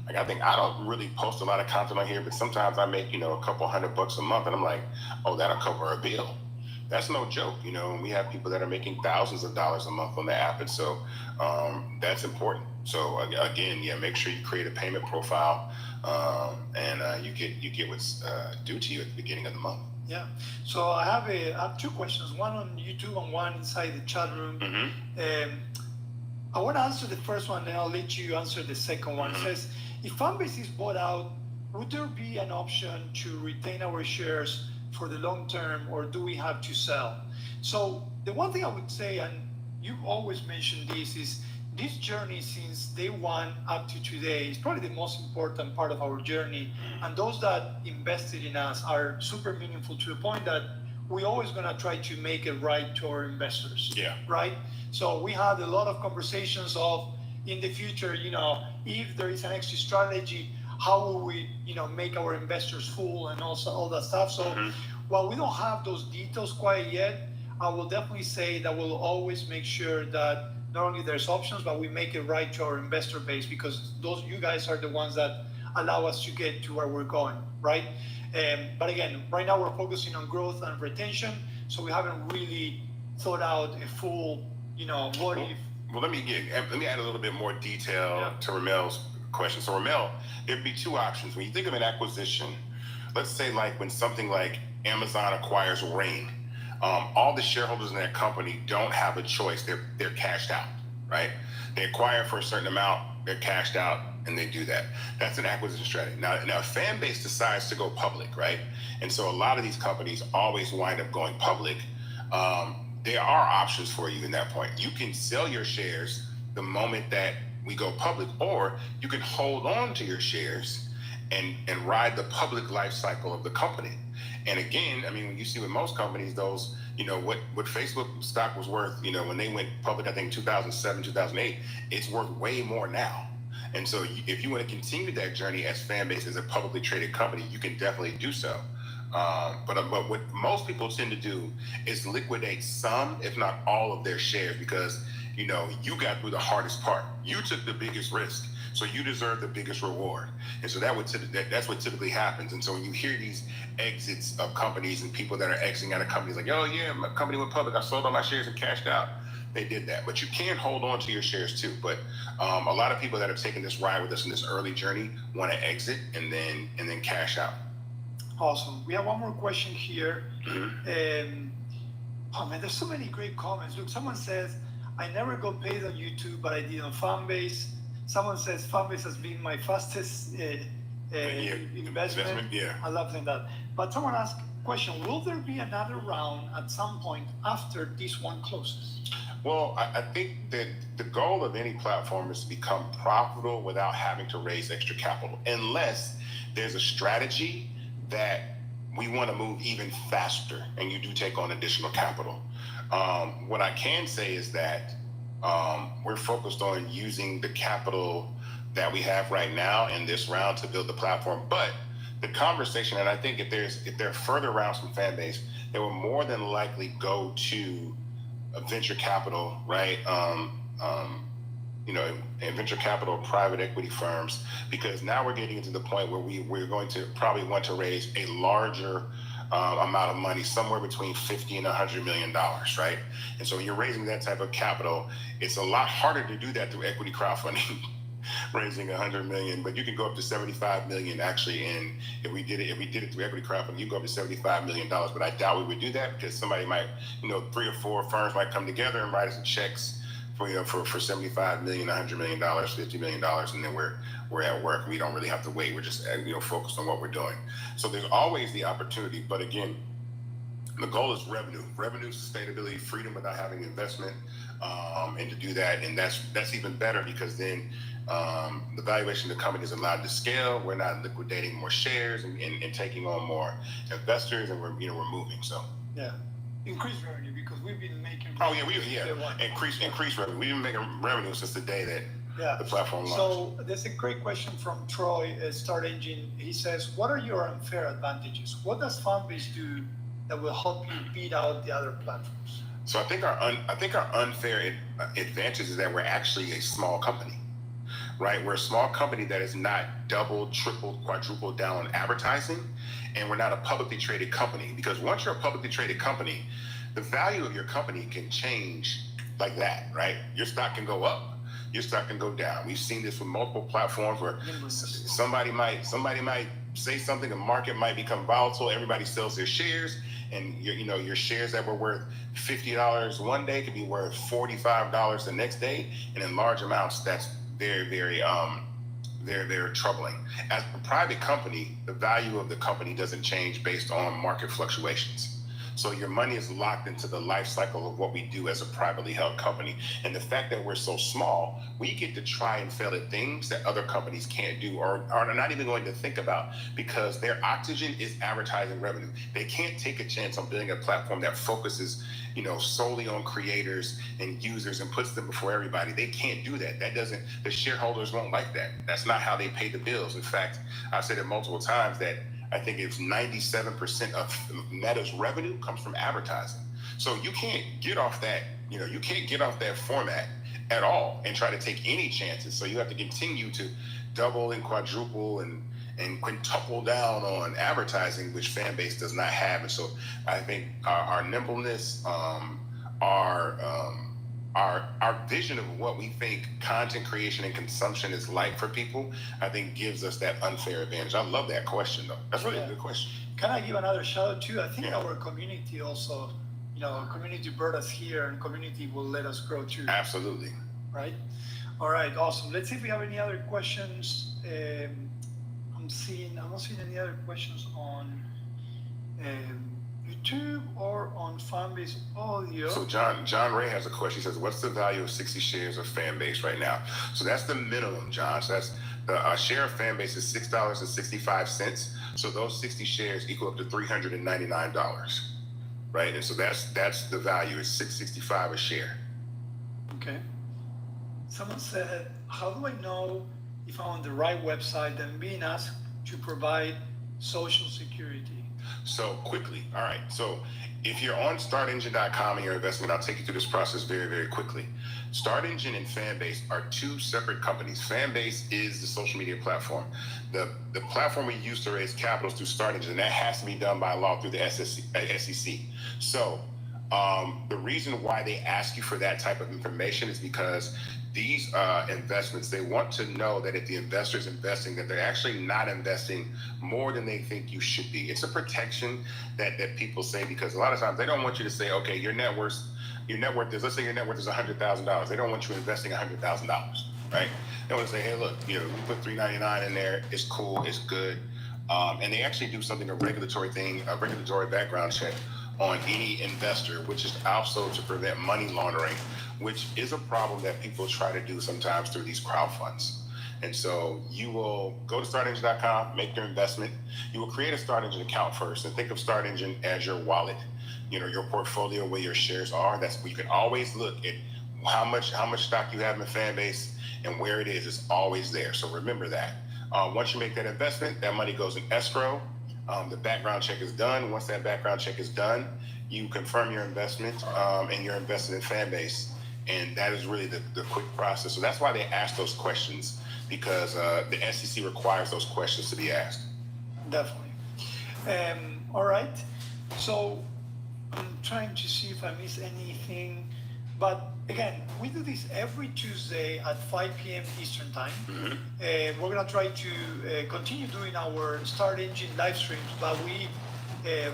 like, I think I don't really post a lot of content on here, but sometimes I make, a couple $100 a month, and I'm like, oh, that'll cover a bill. That's no joke, and we have people that are making thousands of dollars a month on the app, and so that's important. So again, make sure you create a payment profile, and you get what's due to you at the beginning of the month. Yeah. So I have two questions, one on YouTube and one inside the chat room. I want to answer the first one, then I'll let you answer the second one. It says, if Fanbase is bought out, would there be an option to retain our shares for the long term, or do we have to sell? So the one thing I would say, and you always mention this, is this journey since day one up to today is probably the most important part of our journey. And those that invested in us are super meaningful to the point that we're always going to try to make it right to our investors. Yeah. Right? So we had a lot of conversations of, in the future, if there is an exit strategy, how will we, make our investors full and also all that stuff. So while we don't have those details quite yet, I will definitely say that we'll always make sure that not only there's options, but we make it right to our investor base, because you guys are the ones that allow us to get to where we're going, right? But again, right now we're focusing on growth and retention, so we haven't really thought out a full, what if. Well, let me add a little bit more detail to Ramel's question. So Ramel, there'd be two options. When you think of an acquisition, let's say like when something like Amazon acquires Ring, all the shareholders in that company don't have a choice. They're cashed out, right? They acquire for a certain amount, they're cashed out, and they do that. That's an acquisition strategy. Now Fanbase decides to go public, right? And so a lot of these companies always wind up going public. There are options for you in that point. You can sell your shares the moment that we go public, or you can hold on to your shares and ride the public life cycle of the company. And again, I mean, when you see with most companies, those, what Facebook stock was worth, when they went public, I think 2007, 2008, it's worth way more now. And so if you want to continue that journey as Fanbase as a publicly traded company, you can definitely do so. But what most people tend to do is liquidate some, if not all of their shares, because, you got through the hardest part. You took the biggest risk, so you deserve the biggest reward. And so that's what typically happens. And so when you hear these exits of companies and people that are exiting out of companies like, oh yeah, my company went public, I sold all my shares and cashed out. They did that, but you can hold on to your shares too. But a lot of people that have taken this ride with us in this early journey want to exit and then cash out. Awesome. We have one more question here. Oh man, there's so many great comments. Look, someone says, I never got paid on YouTube, but I did on Fanbase. Someone says Fanbase has been my fastest investment. Yeah. I love that. But someone asked, question, will there be another round at some point after this one closes? Well, I think that the goal of any platform is to become profitable without having to raise extra capital, unless there's a strategy that we want to move even faster and you do take on additional capital. What I can say is that we're focused on using the capital that we have right now in this round to build the platform. But the conversation, and I think if there are further rounds from Fanbase, they will more than likely go to a venture capital, right? And venture capital, private equity firms, because now we're getting into the point where we're going to probably want to raise a larger amount of money, somewhere between $50 and $100 million, right? And so when you're raising that type of capital, it's a lot harder to do that through equity crowdfunding, raising $100 million, but you can go up to $75 million actually. And if we did it through equity crowdfunding, you go up to $75 million. But I doubt we would do that, because somebody might, 3 or 4 firms might come together and write us checks for $75 million, $100 million, $50 million, and then we're at work. We don't really have to wait. We're just focused on what we're doing. So there's always the opportunity, but again, the goal is revenue, sustainability, freedom without having investment, and to do that, and that's even better, because then the valuation of the company is allowed to scale. We're not liquidating more shares and taking on more investors, and we're moving. So yeah. Increase revenue, because we've been making. Oh yeah, increase revenue. We've been making revenue since the day that Yeah. the platform launched. So there's a great question from Troy, Start Engine. He says, what are your unfair advantages? What does Fanbase do that will help you beat out the other platforms? So I think our unfair advantage is that we're actually a small company, right? We're a small company that is not double, triple, quadruple down on advertising, and we're not a publicly traded company, because once you're a publicly traded company, the value of your company can change like that, right? Your stock can go up, your stock can go down. We've seen this with multiple platforms where somebody might say something, the market might become volatile, everybody sells their shares, and your shares that were worth $50 one day could be worth $45 the next day, and in large amounts, that's very, very troubling. As a private company, the value of the company doesn't change based on market fluctuations. So your money is locked into the life cycle of what we do as a privately held company. And the fact that we're so small, we get to try and fail at things that other companies can't do or are not even going to think about, because their oxygen is advertising revenue. They can't take a chance on building a platform that focuses, solely on creators and users and puts them before everybody. They can't do that. The shareholders won't like that. That's not how they pay the bills. In fact, I've said it multiple times that I think it's 97% of Meta's revenue comes from advertising. So you can't get off that, you can't get off that format at all and try to take any chances. So you have to continue to double and quadruple and quintuple down on advertising, which Fanbase does not have. And so I think our nimbleness, our vision of what we think content creation and consumption is like for people, I think gives us that unfair advantage. I love that question, though. That's really a good question. Can I give another shout out too? I think our community also, community brought us here, and community will let us grow too. Absolutely. Right? All right, awesome. Let's see if we have any other questions. I'm not seeing any other questions on YouTube or on Fanbase Audio. So John Ray has a question. He says, what's the value of 60 shares of Fanbase right now? So that's the minimum, John. So that's a share of Fanbase is $6.65. So those 60 shares equal up to $399, right? And so that's the value. It's $6.65 a share. Okay. Someone said, how do I know if I'm on the right website and being asked to provide social security? So quickly, all right. So if you're on startengine.com and you're investing, I'll take you through this process very, very quickly. StartEngine and Fanbase are two separate companies. Fanbase is the social media platform. The platform we use to raise capital is through StartEngine, and that has to be done by law through the SEC. So the reason why they ask you for that type of information is because these investments, they want to know that if the investor is investing, that they're actually not investing more than they think you should be. It's a protection that people say, because a lot of times they don't want you to say, okay, your net worth is, let's say your net worth is $100,000. They don't want you investing $100,000, right? They want to say, hey, look, we put $399 in there. It's cool. It's good. And they actually do something, a regulatory background check on any investor, which is also to prevent money laundering, which is a problem that people try to do sometimes through these crowd funds. And so you will go to startengine.com, make your investment. You will create a StartEngine account first, and think of StartEngine as your wallet, your portfolio, where your shares are. That's where you can always look at how much stock you have in Fanbase and where it is. It's always there. So remember that. Once you make that investment, that money goes in escrow. The background check is done. Once that background check is done, you confirm your investment, and you're invested in Fanbase. And that is really the quick process. So that's why they ask those questions, because the SEC requires those questions to be asked. Definitely. All right. So I'm trying to see if I missed anything. But again, we do this every Tuesday at 5 p.m. Eastern Time. Mm-hmm. We're going to try to continue doing our StartEngine live streams, but we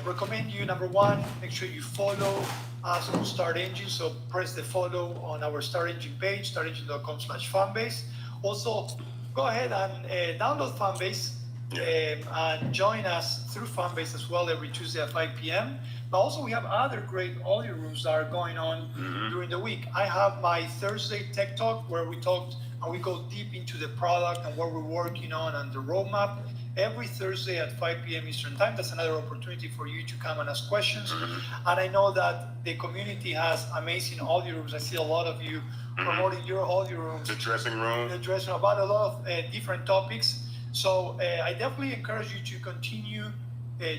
recommend you, number one, make sure you follow us on StartEngine. So press the follow on our StartEngine page, startengine.com/Fanbase. Also, go ahead and download Fanbase and join us through Fanbase as well every Tuesday at 5 p.m. But also, we have other great audio rooms that are going on during the week. I have my Thursday Tech Talk, where we talked and we go deep into the product and what we're working on and the roadmap. every Thursday at 5 p.m. Eastern Time. That's another opportunity for you to come and ask questions. And I know that the community has amazing audio rooms. I see a lot of you promoting your audio rooms. The dressing room. The dressing room, about a lot of different topics. So I definitely encourage you to continue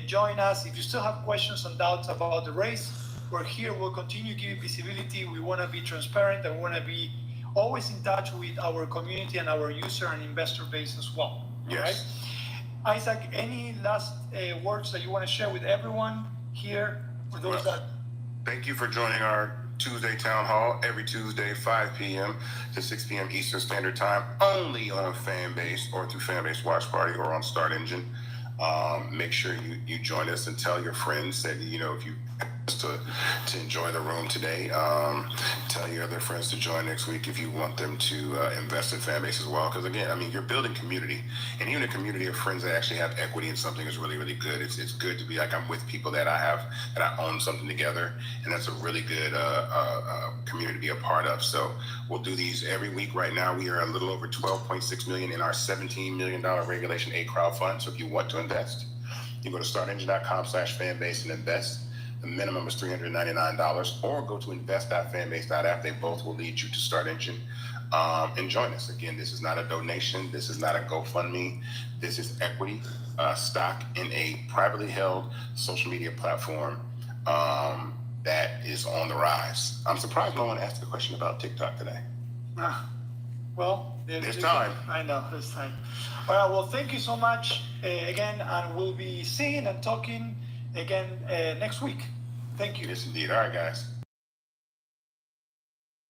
join us. If you still have questions and doubts about the race, we're here. We'll continue giving visibility. We want to be transparent, and we want to be always in touch with our community and our user and investor base as well. Yes. All right? Isaac, any last words that you want to share with everyone here? For those that... Thank you for joining our Tuesday Town Hall every Tuesday, 5 p.m. to 6 p.m. Eastern Standard Time, only on Fanbase or through Fanbase Watch Party or on Start Engine. Make sure you join us and tell your friends that, you know, if you to enjoy the room today. Tell your other friends to join next week if you want them to invest in Fanbase as well. Because again, I mean, you're building community, and even a community of friends that actually have equity in something is really, really good. It's good to be like, I'm with people that I own something together, and that's a really good community to be a part of. So we'll do these every week. Right now, we are a little over 12.6 million in our $17 million Regulation 8 crowdfund. So if you want to invest, you go to startengine.com/fanbase and invest. The minimum is $399, or go to invest.fanbase.app. They both will lead you to Start Engine. And join us. Again, this is not a donation. This is not a GoFundMe. This is equity, stock in a privately held social media platform that is on the rise. I'm surprised no one asked a question about TikTok today. Well, there's time. I know, there's time. All right, well, thank you so much again, and we'll be seeing and talking again next week. Thank you. Yes, indeed. All right, guys.